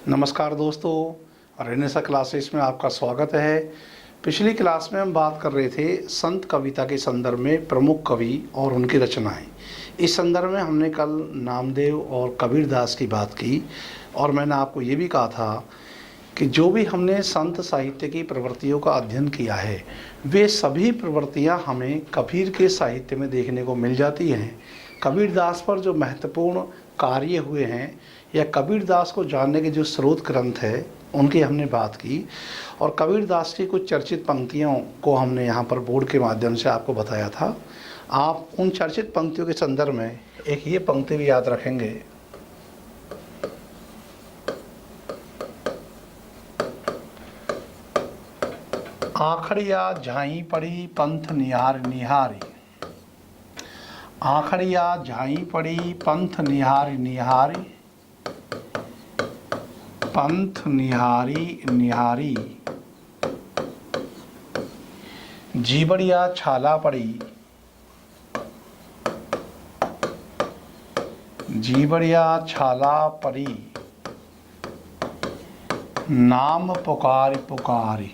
नमस्कार दोस्तों, Renaissance classes में आपका स्वागत है। पिछली क्लास में हम बात कर रहे थे संत कविता के संदर्भ में प्रमुख कवि और उनकी रचनाएं। इस संदर्भ में हमने कल नामदेव और कबीरदास की बात की और मैंने आपको ये भी कहा था कि जो भी हमने संत साहित्य की प्रवृत्तियों का अध्ययन किया है वे सभी प्रवृत्तियां हमें कबीर के साहित्य में देखने को मिल जाती हैं। कबीरदास पर जो महत्वपूर्ण कार्य हुए हैं या कबीरदास को जानने के जो स्रोत ग्रंथ है उनकी हमने बात की और कबीरदास की कुछ चर्चित पंक्तियों को हमने यहाँ पर बोर्ड के माध्यम से आपको बताया था। आप उन चर्चित पंक्तियों के संदर्भ में एक ये पंक्ति भी याद रखेंगे, आखड़िया झाई पड़ी पंथ निहार निहारी, आखड़िया झाई पड़ी पंथ निहारी निहारी, पंथ निहारी निहारी, जीवड़िया छाला पड़ी, जीवड़िया छाला पड़ी, नाम पुकार पुकारी।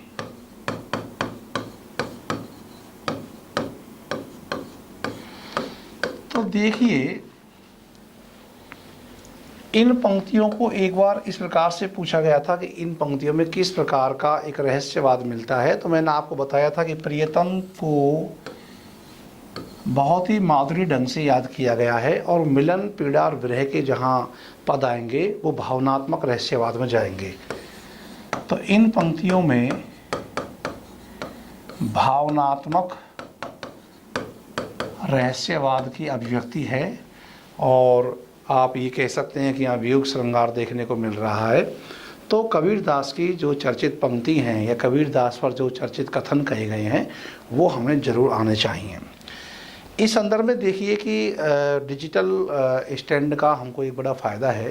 तो देखिए, इन पंक्तियों को एक बार इस प्रकार से पूछा गया था कि इन पंक्तियों में किस प्रकार का एक रहस्यवाद मिलता है। तो मैंने आपको बताया था कि प्रियतम को बहुत ही माधुरी ढंग से याद किया गया है और मिलन पीड़ा और विरह के जहाँ पद आएंगे वो भावनात्मक रहस्यवाद में जाएंगे। तो इन पंक्तियों में भावनात्मक रहस्यवाद की अभिव्यक्ति है और आप ये कह सकते हैं कि यहाँ वियोग श्रृंगार देखने को मिल रहा है। तो कबीरदास की जो चर्चित पंक्ति हैं या कबीरदास पर जो चर्चित कथन कहे गए हैं वो हमें ज़रूर आने चाहिए। इस संदर्भ में देखिए कि डिजिटल स्टैंड का हमको एक बड़ा फ़ायदा है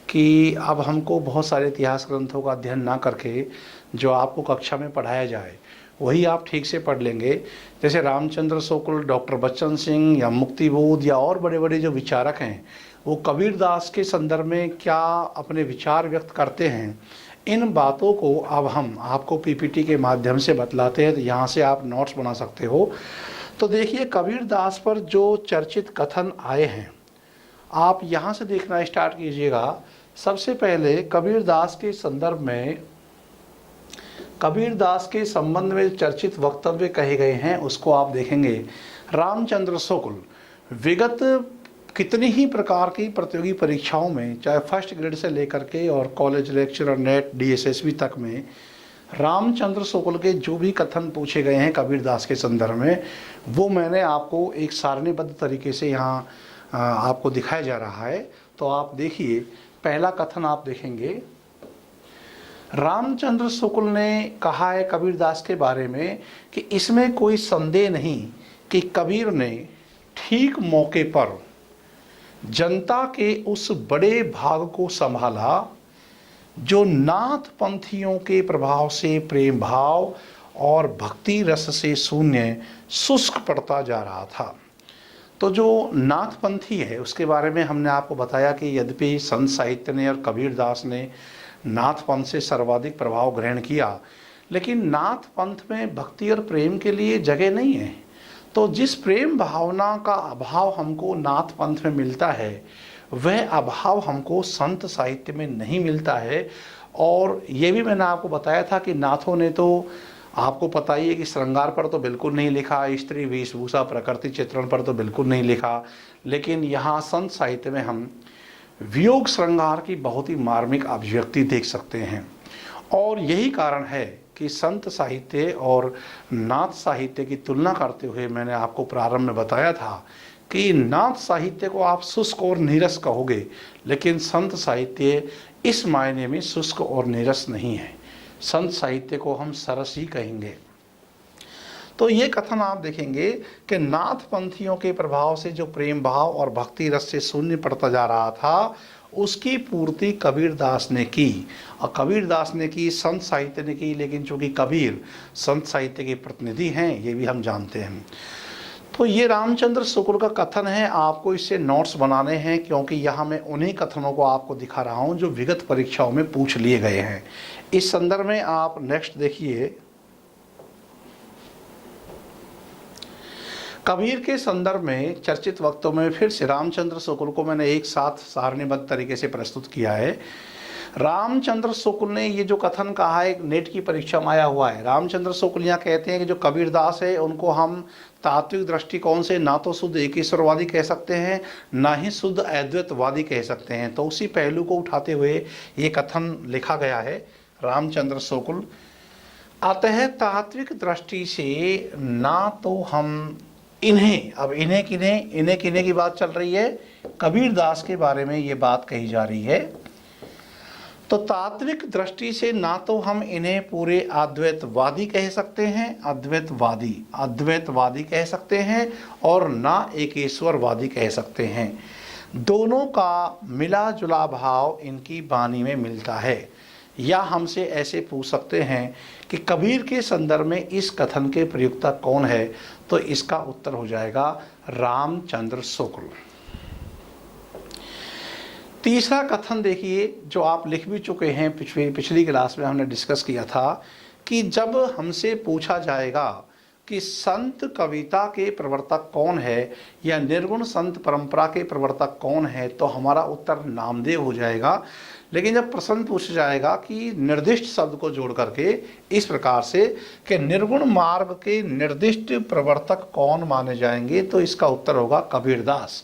कि अब हमको बहुत सारे इतिहास ग्रंथों का अध्ययन ना करके जो आपको कक्षा में पढ़ाया जाए वही आप ठीक से पढ़ लेंगे। जैसे रामचंद्र शुक्ल, डॉक्टर बच्चन सिंह या मुक्तिबोध या और बड़े बड़े जो विचारक हैं वो कबीरदास के संदर्भ में क्या अपने विचार व्यक्त करते हैं, इन बातों को अब हम आपको पीपीटी के माध्यम से बतलाते हैं। तो यहाँ से आप नोट्स बना सकते हो। तो देखिए, कबीरदास पर जो चर्चित कथन आए हैं आप यहाँ से देखना स्टार्ट कीजिएगा। सबसे पहले कबीरदास के संदर्भ में, कबीरदास के संबंध में चर्चित वक्तव्य कहे गए हैं उसको आप देखेंगे। रामचंद्र शुक्ल विगत कितनी ही प्रकार की प्रतियोगी परीक्षाओं में, चाहे फर्स्ट ग्रेड से लेकर के और कॉलेज लेक्चरर, नेट, डीएसएसबी तक में रामचंद्र शुक्ल के जो भी कथन पूछे गए हैं कबीरदास के संदर्भ में वो मैंने आपको एक सारणीबद्ध तरीके से यहाँ आपको दिखाया जा रहा है। तो आप देखिए, पहला कथन आप देखेंगे, रामचंद्र शुक्ल ने कहा है कबीरदास के बारे में कि इसमें कोई संदेह नहीं कि कबीर ने ठीक मौके पर जनता के उस बड़े भाग को संभाला जो नाथ पंथियों के प्रभाव से प्रेम भाव और भक्ति रस से शून्य शुष्क पड़ता जा रहा था। तो जो नाथ पंथी है उसके बारे में हमने आपको बताया कि यद्यपि संत साहित्य ने और कबीरदास ने नाथ पंथ से सर्वाधिक प्रभाव ग्रहण किया, लेकिन नाथ पंथ में भक्ति और प्रेम के लिए जगह नहीं है। तो जिस प्रेम भावना का अभाव हमको नाथ पंथ में मिलता है वह अभाव हमको संत साहित्य में नहीं मिलता है। और ये भी मैंने आपको बताया था कि नाथों ने तो आपको पता ही है कि श्रृंगार पर तो बिल्कुल नहीं लिखा, स्त्री वेशभूषा प्रकृति चित्रण पर तो बिल्कुल नहीं लिखा, लेकिन यहाँ संत साहित्य में हम वियोग श्रृंगार की बहुत ही मार्मिक अभिव्यक्ति देख सकते हैं। और यही कारण है कि संत साहित्य और नाथ साहित्य की तुलना करते हुए मैंने आपको प्रारंभ में बताया था कि नाथ साहित्य को आप शुष्क और नीरस कहोगे, लेकिन संत साहित्य इस मायने में शुष्क और नीरस नहीं है। संत साहित्य को हम सरस ही कहेंगे। तो ये कथन आप देखेंगे कि नाथ पंथियों के प्रभाव से जो प्रेम भाव और भक्ति रस से शून्य पड़ता जा रहा था उसकी पूर्ति कबीरदास ने की। और कबीरदास ने की, संत साहित्य ने की, लेकिन चूंकि कबीर संत साहित्य के प्रतिनिधि हैं ये भी हम जानते हैं। तो ये रामचंद्र शुक्ल का कथन है, आपको इससे नोट्स बनाने हैं, क्योंकि यहाँ मैं उन्हीं कथनों को आपको दिखा रहा हूँ जो विगत परीक्षाओं में पूछ लिए गए हैं। इस संदर्भ में आप नेक्स्ट देखिए, कबीर के संदर्भ में चर्चित वक्तों में फिर से रामचंद्र शुक्ल को मैंने एक साथ सारणीबद्ध तरीके से प्रस्तुत किया है। रामचंद्र शुक्ल ने ये जो कथन कहा है, एक नेट की परीक्षा में आया हुआ है। रामचंद्र शुक्ल यहाँ कहते हैं कि जो कबीरदास है उनको हम तात्विक दृष्टिकोण से ना तो शुद्ध एकेश्वरवादी कह सकते हैं, ना ही शुद्ध अद्वैतवादी कह सकते हैं। तो उसी पहलू को उठाते हुए ये कथन लिखा गया है रामचंद्र शुक्ल। अतः तात्विक दृष्टि से ना तो हम इन्हें, अब इन्हें किन्हें की बात चल रही है, कबीरदास के बारे में ये बात कही जा रही है। तो तात्विक दृष्टि से ना तो हम इन्हें पूरे अद्वैतवादी कह सकते हैं, अद्वैतवादी कह सकते हैं, और ना एकेश्वरवादी कह सकते हैं। दोनों का मिला जुला भाव इनकी वाणी में मिलता है। या हमसे ऐसे पूछ सकते हैं कि कबीर के संदर्भ में इस कथन के प्रयुक्ता कौन है, तो इसका उत्तर हो जाएगा रामचंद्र शुक्ल। तीसरा कथन देखिए, जो आप लिख भी चुके हैं, पिछली क्लास में हमने डिस्कस किया था कि जब हमसे पूछा जाएगा कि संत कविता के प्रवर्तक कौन है या निर्गुण संत परंपरा के प्रवर्तक कौन है, तो हमारा उत्तर नामदेव हो जाएगा। लेकिन जब प्रश्न पूछा जाएगा कि निर्दिष्ट शब्द को जोड़ करके इस प्रकार से कि निर्गुण मार्ग के निर्दिष्ट प्रवर्तक कौन माने जाएंगे, तो इसका उत्तर होगा कबीरदास।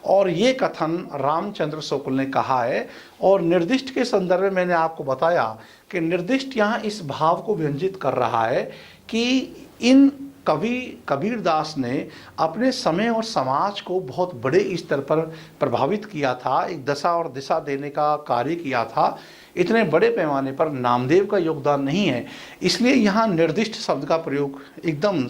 और ये कथन रामचंद्र शुक्ल ने कहा है। और निर्दिष्ट के संदर्भ में मैंने आपको बताया कि निर्दिष्ट यहाँ इस भाव को व्यंजित कर रहा है कि इन कबीरदास ने अपने समय और समाज को बहुत बड़े स्तर पर प्रभावित किया था, एक दशा और दिशा देने का कार्य किया था। इतने बड़े पैमाने पर नामदेव का योगदान नहीं है, इसलिए यहाँ निर्दिष्ट शब्द का प्रयोग एकदम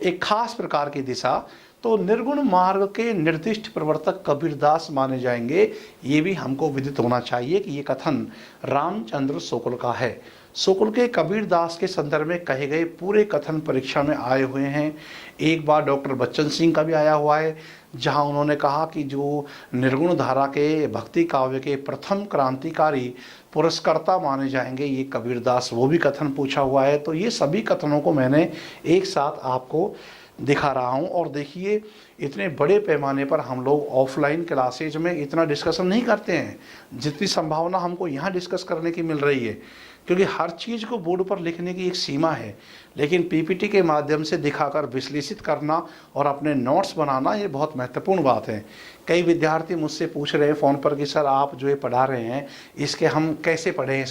एक खास प्रकार की दिशा। तो निर्गुण मार्ग के निर्दिष्ट प्रवर्तक कबीरदास माने जाएंगे, ये भी हमको विदित होना चाहिए कि ये कथन रामचंद्र शुक्ल का है। शुक्ल के कबीरदास के संदर्भ में कहे गए पूरे कथन परीक्षा में आए हुए हैं। एक बार डॉक्टर बच्चन सिंह का भी आया हुआ है, जहां उन्होंने कहा कि जो निर्गुण धारा के भक्ति काव्य के प्रथम क्रांतिकारी पुरस्कर्ता माने जाएंगे ये कबीरदास, वो भी कथन पूछा हुआ है। तो ये सभी कथनों को मैंने एक साथ आपको दिखा रहा हूँ। और देखिए, इतने बड़े पैमाने पर हम लोग ऑफलाइन क्लासेज में इतना डिस्कशन नहीं करते हैं जितनी संभावना हमको यहाँ डिस्कस करने की मिल रही है, क्योंकि हर चीज़ को बोर्ड पर लिखने की एक सीमा है। लेकिन पीपीटी के माध्यम से दिखाकर विश्लेषित करना और अपने नोट्स बनाना, ये बहुत महत्वपूर्ण बात है। कई विद्यार्थी मुझसे पूछ रहे हैं फ़ोन पर कि सर आप जो ये पढ़ा रहे हैं इसके हम कैसे पढ़ें,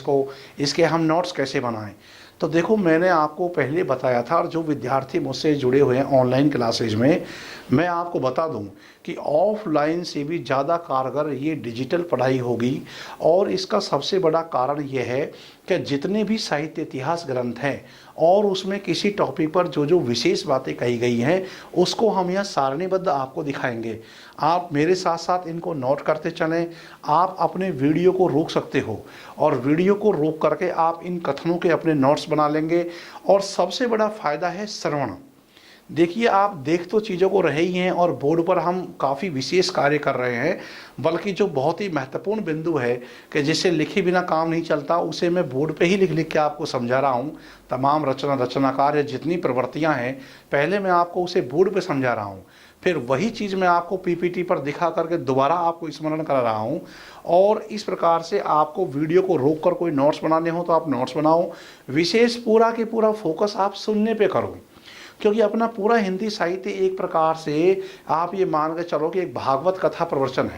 इसके हम नोट्स कैसे बनाएं। तो देखो, मैंने आपको पहले बताया था, और जो विद्यार्थी मुझसे जुड़े हुए हैं ऑनलाइन क्लासेज में, मैं आपको बता दूं कि ऑफलाइन से भी ज़्यादा कारगर ये डिजिटल पढ़ाई होगी। और इसका सबसे बड़ा कारण ये है कि जितने भी साहित्य इतिहास ग्रंथ हैं और उसमें किसी टॉपिक पर जो जो विशेष बातें कही गई हैं उसको हम यहाँ सारणीबद्ध आपको दिखाएंगे। आप मेरे साथ साथ इनको नोट करते चलें। आप अपने वीडियो को रोक सकते हो और वीडियो को रोक करके आप इन कथनों के अपने नोट्स बना लेंगे। और सबसे बड़ा फ़ायदा है श्रवण। देखिए, आप देख तो चीज़ों को रहे ही हैं और बोर्ड पर हम काफ़ी विशेष कार्य कर रहे हैं, बल्कि जो बहुत ही महत्वपूर्ण बिंदु है कि जिसे लिखे बिना काम नहीं चलता, उसे मैं बोर्ड पे ही लिख लिख के आपको समझा रहा हूँ। तमाम रचनाकार या जितनी प्रवृत्तियाँ हैं, पहले मैं आपको उसे बोर्ड पे समझा रहा हूँ, फिर वही चीज़ मैं आपको पीपीटी पर दिखा करके दोबारा आपको स्मरण करा रहा हूँ। और इस प्रकार से आपको वीडियो को रोक कर कोई नोट्स बनाने हो तो आप नोट्स बनाओ। विशेष पूरा के पूरा फोकस आप सुनने पे करो, क्योंकि अपना पूरा हिंदी साहित्य एक प्रकार से आप ये मान के चलो कि एक भागवत कथा प्रवचन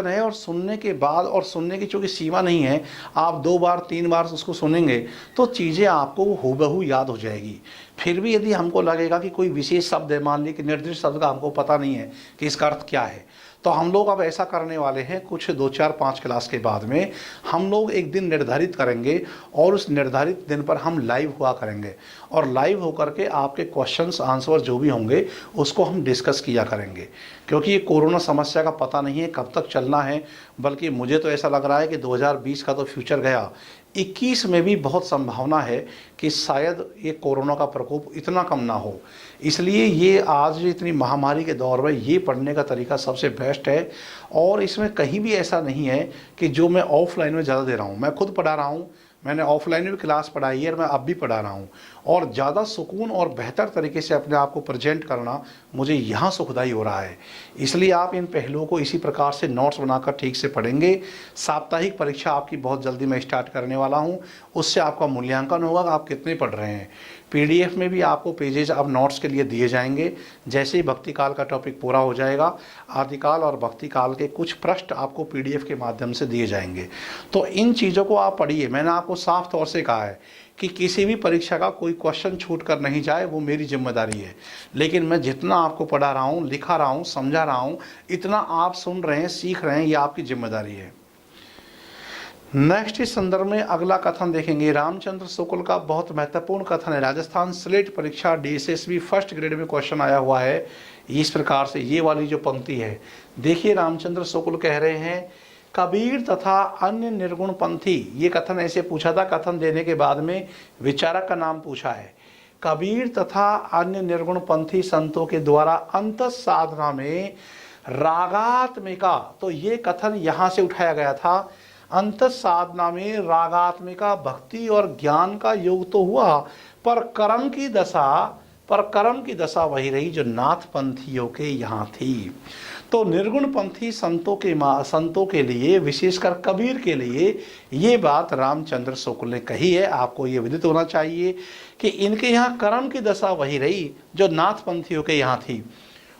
है, और सुनने के बाद, और सुनने की चूँकि सीमा नहीं है, आप 2 बार 3 बार उसको सुनेंगे तो चीज़ें आपको हूबहू याद हो जाएगी। फिर भी यदि हमको लगेगा कि कोई विशेष शब्द है, मान ली कि निर्दिष्ट शब्द का हमको पता नहीं है कि इसका अर्थ क्या है, तो हम लोग अब ऐसा करने वाले हैं, कुछ 2 4 5 क्लास के बाद में हम लोग एक दिन निर्धारित करेंगे और उस निर्धारित दिन पर हम लाइव हुआ करेंगे। और लाइव होकर के आपके क्वेश्चंस आंसर जो भी होंगे उसको हम डिस्कस किया करेंगे, क्योंकि ये कोरोना समस्या का पता नहीं है कब तक चलना है। बल्कि मुझे तो ऐसा लग रहा है कि 2020 का तो फ्यूचर गया, 21 में भी बहुत संभावना है कि शायद ये कोरोना का प्रकोप इतना कम ना हो। इसलिए ये आज इतनी महामारी के दौर में ये पढ़ने का तरीका सबसे बेस्ट है। और इसमें कहीं भी ऐसा नहीं है कि जो मैं ऑफलाइन में ज़्यादा दे रहा हूँ। मैं खुद पढ़ा रहा हूँ, मैंने ऑफलाइन भी क्लास पढ़ाई है और मैं अब भी पढ़ा रहा हूँ, और ज़्यादा सुकून और बेहतर तरीके से अपने आप को प्रेजेंट करना मुझे यहाँ सुखदाई हो रहा है। इसलिए आप इन पहलुओं को इसी प्रकार से नोट्स बनाकर ठीक से पढ़ेंगे। साप्ताहिक परीक्षा आपकी बहुत जल्दी मैं स्टार्ट करने वाला हूँ, उससे आपका मूल्यांकन होगा कि आप कितने पढ़ रहे हैं। पीडीएफ में भी आपको पेजेज अब नोट्स के लिए दिए जाएंगे। जैसे ही भक्ति काल का टॉपिक पूरा हो जाएगा, आदिकाल और भक्ति काल के कुछ प्रश्न आपको पीडीएफ के माध्यम से दिए जाएंगे। तो इन चीज़ों को आप पढ़िए। मैंने आपको साफ तौर से कहा है कि किसी भी परीक्षा का कोई क्वेश्चन छूट कर नहीं जाए, वो मेरी जिम्मेदारी है। लेकिन मैं जितना आपको पढ़ा रहा हूँ, लिखा रहा हूँ, समझा रहा हूँ, इतना आप सुन रहे हैं, सीख रहे हैं, ये आपकी जिम्मेदारी है। नेक्स्ट इस संदर्भ में अगला कथन देखेंगे। रामचंद्र शुक्ल का बहुत महत्वपूर्ण कथन है। राजस्थान स्लेट परीक्षा DSSB फर्स्ट ग्रेड में क्वेश्चन आया हुआ है इस प्रकार से। ये वाली जो पंक्ति है, देखिए रामचंद्र शुक्ल कह रहे हैं, कबीर तथा अन्य निर्गुण पंथी। ये कथन ऐसे पूछा था, कथन देने के बाद में विचारक का नाम पूछा है। कबीर तथा अन्य निर्गुण पंथी संतों के द्वारा अंत साधना में रागात्मिका, तो ये कथन यहाँ से उठाया गया था। अंत साधना में रागात्मिका भक्ति और ज्ञान का योग तो हुआ, पर कर्म की दशा वही रही जो नाथ पंथियों के यहाँ थी। तो निर्गुण पंथी संतों के लिए, विशेषकर कबीर के लिए, ये बात रामचंद्र शुक्ल ने कही है। आपको ये विदित होना चाहिए कि इनके यहाँ कर्म की दशा वही रही जो नाथ पंथियों के यहाँ थी।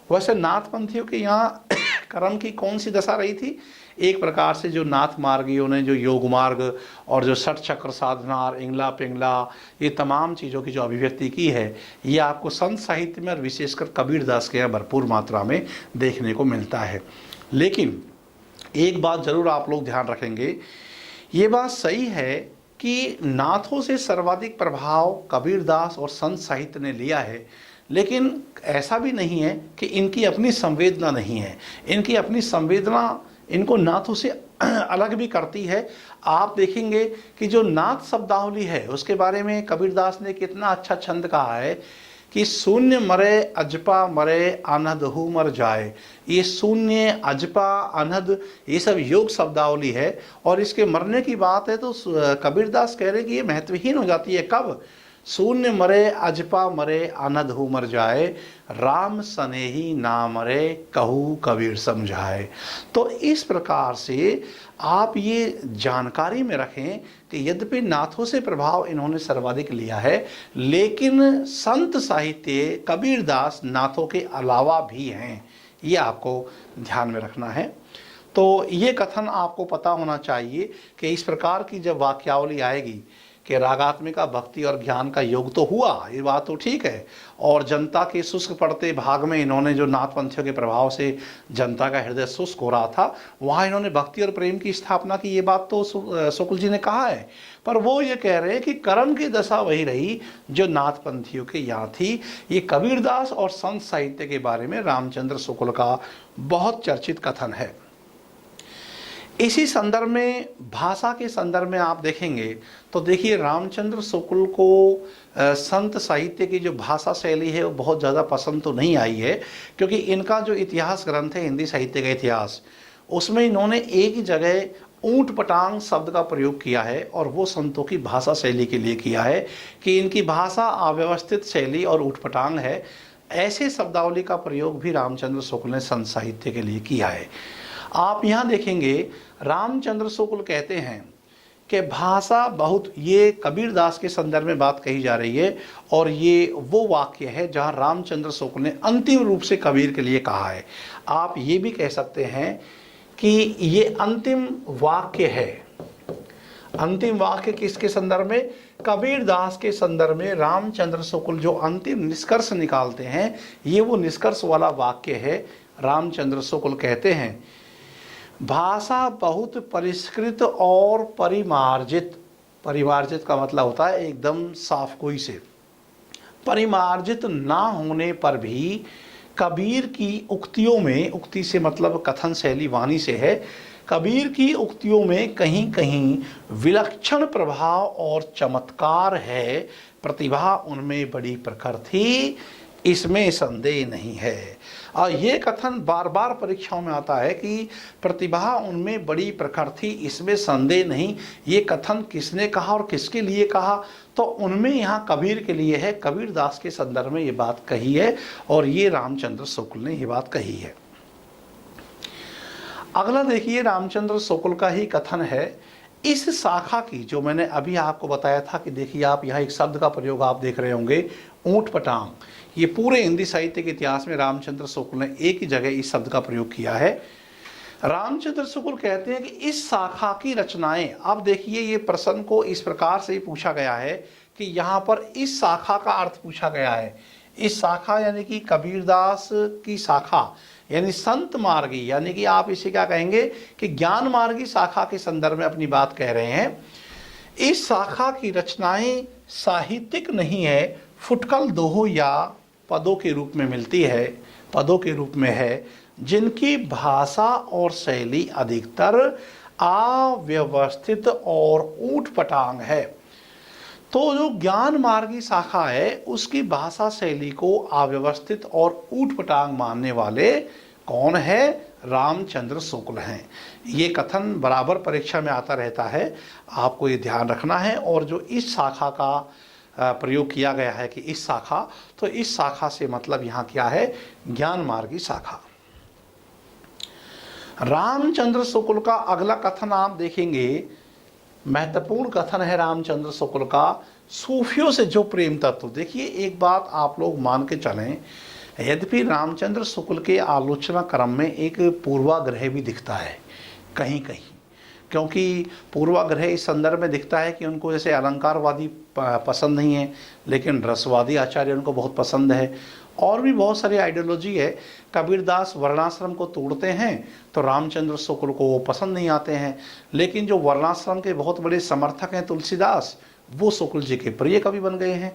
वैसे नाथ पंथियों के यहाँ कर्म की कौन सी दशा रही थी? एक प्रकार से जो नाथ मार्गियों ने जो योग मार्ग और जो षट चक्र साधना, इंगला पिंगला, ये तमाम चीज़ों की जो अभिव्यक्ति की है, ये आपको संत साहित्य में और विशेषकर कबीरदास के यहाँ भरपूर मात्रा में देखने को मिलता है। लेकिन एक बात जरूर आप लोग ध्यान रखेंगे, ये बात सही है कि नाथों से सर्वाधिक प्रभाव कबीरदास और संत साहित्य ने लिया है, लेकिन ऐसा भी नहीं है कि इनकी अपनी संवेदना नहीं है। इनकी अपनी संवेदना इनको नाथों से अलग भी करती है। आप देखेंगे कि जो नाथ शब्दावली है उसके बारे में कबीरदास ने कितना अच्छा छंद कहा है कि शून्य मरे अजपा मरे अनहद हु मर जाए। ये शून्य, अजपा, अनहद, ये सब योग शब्दावली है। और इसके मरने की बात है तो कबीरदास कह रहे कि ये महत्वहीन हो जाती है। कब? शून्य मरे अजपा मरे अनहद हु मर जाए, राम सनेही ना मरे कहू कबीर समझाए। तो इस प्रकार से आप ये जानकारी में रखें कि यद्यपि नाथों से प्रभाव इन्होंने सर्वाधिक लिया है, लेकिन संत साहित्य कबीरदास नाथों के अलावा भी हैं। ये आपको ध्यान में रखना है। तो ये कथन आपको पता होना चाहिए कि इस प्रकार की जब वाक्यावली आएगी कि रागात्मिका भक्ति और ज्ञान का योग तो हुआ, ये बात तो ठीक है, और जनता के शुष्क पड़ते भाग में इन्होंने जो नाथपंथियों के प्रभाव से जनता का हृदय शुष्क हो रहा था, वहाँ इन्होंने भक्ति और प्रेम की स्थापना की, ये बात तो शुक्ल जी ने कहा है। पर वो ये कह रहे हैं कि कर्म की दशा वही रही जो नाथपंथियों के यहाँ थी। ये कबीरदास और संत साहित्य के बारे में रामचंद्र शुक्ल का बहुत चर्चित कथन है। इसी संदर्भ में, भाषा के संदर्भ में आप देखेंगे तो देखिए रामचंद्र शुक्ल को संत साहित्य की जो भाषा शैली है वो बहुत ज़्यादा पसंद तो नहीं आई है, क्योंकि इनका जो इतिहास ग्रंथ है हिंदी साहित्य का इतिहास, उसमें इन्होंने एक ही जगह ऊंट पटांग शब्द का प्रयोग किया है, और वो संतों की भाषा शैली के लिए किया है कि इनकी भाषा अव्यवस्थित शैली और ऊटपटांग है। ऐसे शब्दावली का प्रयोग भी रामचंद्र शुक्ल ने संत साहित्य के लिए किया है। आप यहाँ देखेंगे रामचंद्र शुक्ल कहते हैं कि भाषा बहुत, ये कबीरदास के संदर्भ में बात कही जा रही है, और ये वो वाक्य है जहाँ रामचंद्र शुक्ल ने अंतिम रूप से कबीर के लिए कहा है। आप ये भी कह सकते हैं कि ये अंतिम वाक्य है। अंतिम वाक्य किसके संदर्भ में? कबीरदास के संदर्भ में रामचंद्र शुक्ल जो अंतिम निष्कर्ष निकालते हैं, ये वो निष्कर्ष वाला वाक्य है। रामचंद्र शुक्ल कहते हैं, भाषा बहुत परिष्कृत और परिमार्जित, परिमार्जित का मतलब होता है एकदम साफ कोई से, परिमार्जित ना होने पर भी कबीर की उक्तियों में, उक्ति से मतलब कथन शैली वाणी से है, कबीर की उक्तियों में कहीं कहीं विलक्षण प्रभाव और चमत्कार है, प्रतिभा उनमें बड़ी प्रखर थी, इसमें संदेह नहीं है। और ये कथन बार बार परीक्षाओं में आता है कि प्रतिभा उनमें बड़ी प्रखर थी, इसमें संदेह नहीं। ये कथन किसने कहा और किसके लिए कहा? तो उनमें यहाँ कबीर के लिए है, कबीर दास के संदर्भ में ये बात कही है और ये रामचंद्र शुक्ल ने ये बात कही है। अगला देखिए, रामचंद्र शुक्ल का ही कथन है। इस शाखा की, जो मैंने अभी आपको बताया था कि देखिए आप यहाँ एक शब्द का प्रयोग आप देख रहे होंगे, ऊंट पटांग। ये पूरे हिंदी साहित्य के इतिहास में रामचंद्र शुक्ल ने एक ही जगह इस शब्द का प्रयोग किया है। रामचंद्र शुक्ल कहते हैं कि इस शाखा की रचनाएं, अब देखिए ये प्रश्न को इस प्रकार से पूछा गया है कि यहाँ पर इस शाखा का अर्थ पूछा गया है। इस शाखा यानी कि कबीरदास की शाखा, यानी संत मार्गी, यानी कि आप इसे क्या कहेंगे कि ज्ञान मार्गी शाखा के संदर्भ में अपनी बात कह रहे हैं। इस शाखा की रचनाएं साहित्यिक नहीं है, फुटकल दोहों या पदों के रूप में मिलती है, पदों के रूप में है, जिनकी भाषा और शैली अधिकतर अव्यवस्थित और ऊटपटांग है। तो जो ज्ञान मार्गी शाखा है उसकी भाषा शैली को अव्यवस्थित और ऊटपटांग मानने वाले कौन है? रामचंद्र शुक्ल हैं। ये कथन बराबर परीक्षा में आता रहता है, आपको ये ध्यान रखना है। और जो इस शाखा का प्रयोग किया गया है कि इस शाखा, तो इस शाखा से मतलब यहाँ क्या है? ज्ञान मार्गी शाखा। रामचंद्र शुक्ल का अगला कथन आप देखेंगे, महत्वपूर्ण कथन है रामचंद्र शुक्ल का, सूफियों से जो प्रेम तत्व। देखिए एक बात आप लोग मान के चलें, यद्यपि रामचंद्र शुक्ल के आलोचना क्रम में एक पूर्वाग्रह भी दिखता है कहीं कहीं, क्योंकि पूर्वाग्रह इस संदर्भ में दिखता है कि उनको जैसे अलंकारवादी पसंद नहीं है, लेकिन रसवादी आचार्य उनको बहुत पसंद है। और भी बहुत सारी आइडियोलॉजी है। कबीरदास वर्णाश्रम को तोड़ते हैं तो रामचंद्र शुक्ल को वो पसंद नहीं आते हैं, लेकिन जो वर्णाश्रम के बहुत बड़े समर्थक हैं तुलसीदास, वो शुक्ल जी के प्रिय कवि बन गए हैं।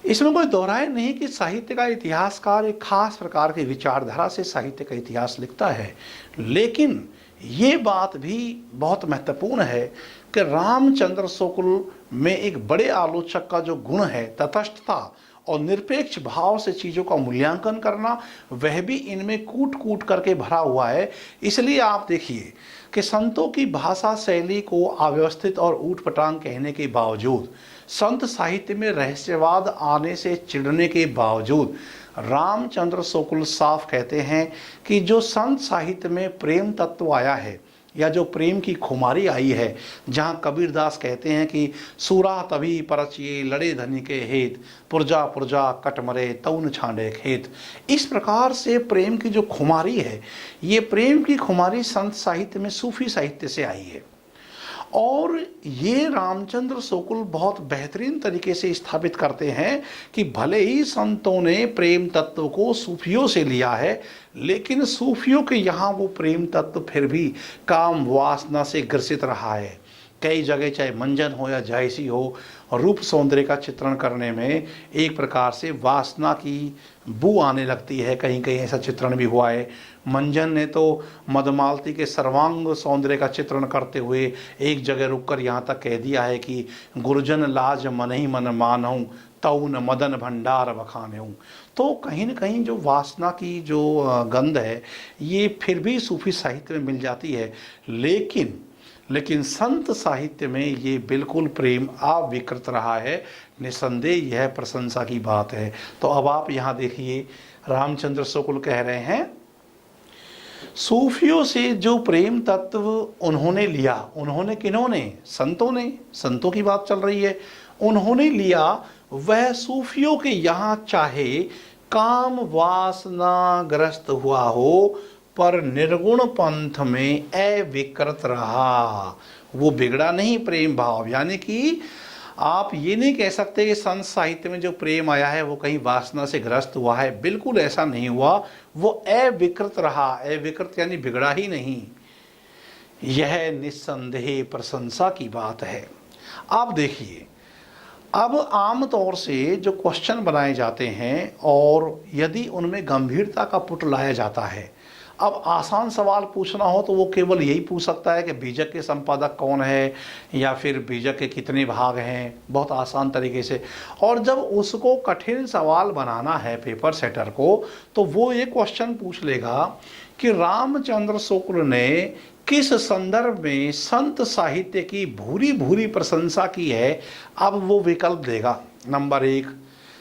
इसमें कोई दोहराए नहीं कि साहित्य का इतिहासकार एक खास प्रकार की विचारधारा से साहित्य का इतिहास लिखता है, लेकिन ये बात भी बहुत महत्वपूर्ण है कि रामचंद्र शुक्ल में एक बड़े आलोचक का जो गुण है, तटस्थता और निरपेक्ष भाव से चीज़ों का मूल्यांकन करना, वह भी इनमें कूट कूट करके भरा हुआ है। इसलिए आप देखिए कि संतों की भाषा शैली को अव्यवस्थित और ऊटपटांग कहने के बावजूद, संत साहित्य में रहस्यवाद आने से चिढ़ने के बावजूद, रामचंद्र शुक्ल साफ कहते हैं कि जो संत साहित्य में प्रेम तत्व आया है या जो प्रेम की खुमारी आई है, जहाँ कबीरदास कहते हैं कि सूरा तभी परचिए लड़े धनी के हेत, पुरजा पुरजा कटमरे तउन छांडे खेत। इस प्रकार से प्रेम की जो खुमारी है, ये प्रेम की खुमारी संत साहित्य में सूफी साहित्य से आई है। और ये रामचंद्र शुक्ल बहुत बेहतरीन तरीके से स्थापित करते हैं कि भले ही संतों ने प्रेम तत्व को सूफियों से लिया है, लेकिन सूफियों के यहाँ वो प्रेम तत्व फिर भी काम वासना से ग्रसित रहा है। कई जगह चाहे मंजन हो या जायसी हो, रूप सौंदर्य का चित्रण करने में एक प्रकार से वासना की बू आने लगती है। कहीं कहीं ऐसा चित्रण भी हुआ है। मंजन ने तो मधुमालती के सर्वांग सौंदर्य का चित्रण करते हुए एक जगह रुककर यहाँ तक कह दिया है कि गुरुजन लाज मन ही मन मानहूँ, तऊ न मदन भंडार बखाने हूँ। तो कहीं न कहीं जो वासना की जो गंध है, ये फिर भी सूफी साहित्य में मिल जाती है, लेकिन संत साहित्य में ये बिल्कुल प्रेम अविकृत रहा है। निसंदेह यह प्रशंसा की बात है। तो अब आप यहाँ देखिए, रामचंद्र शुक्ल कह रहे हैं, सूफियों से जो प्रेम तत्व उन्होंने लिया, उन्होंने किन्होंने? संतों ने, संतों की बात चल रही है, उन्होंने लिया, वह सूफियों के यहाँ चाहे काम वासना ग्रस्त हुआ हो, पर निर्गुण पंथ में अविकृत रहा। वो बिगड़ा नहीं प्रेम भाव। यानी कि आप ये नहीं कह सकते कि संत साहित्य में जो प्रेम आया है वो कहीं वासना से ग्रस्त हुआ है, बिल्कुल ऐसा नहीं हुआ। वो अविकृत रहा। अविकृत यानी बिगड़ा ही नहीं। यह निस्संदेह प्रशंसा की बात है। आप देखिए, अब आम तौर से जो क्वेश्चन बनाए जाते हैं और यदि उनमें गंभीरता का पुट लाया जाता है, अब आसान सवाल पूछना हो तो वो केवल यही पूछ सकता है कि बीजक के संपादक कौन है या फिर बीजक के कितने भाग हैं, बहुत आसान तरीके से। और जब उसको कठिन सवाल बनाना है पेपर सेटर को, तो वो ये क्वेश्चन पूछ लेगा कि रामचंद्र शुक्ल ने किस संदर्भ में संत साहित्य की भूरी भूरी प्रशंसा की है। अब वो विकल्प देगा। नंबर 1,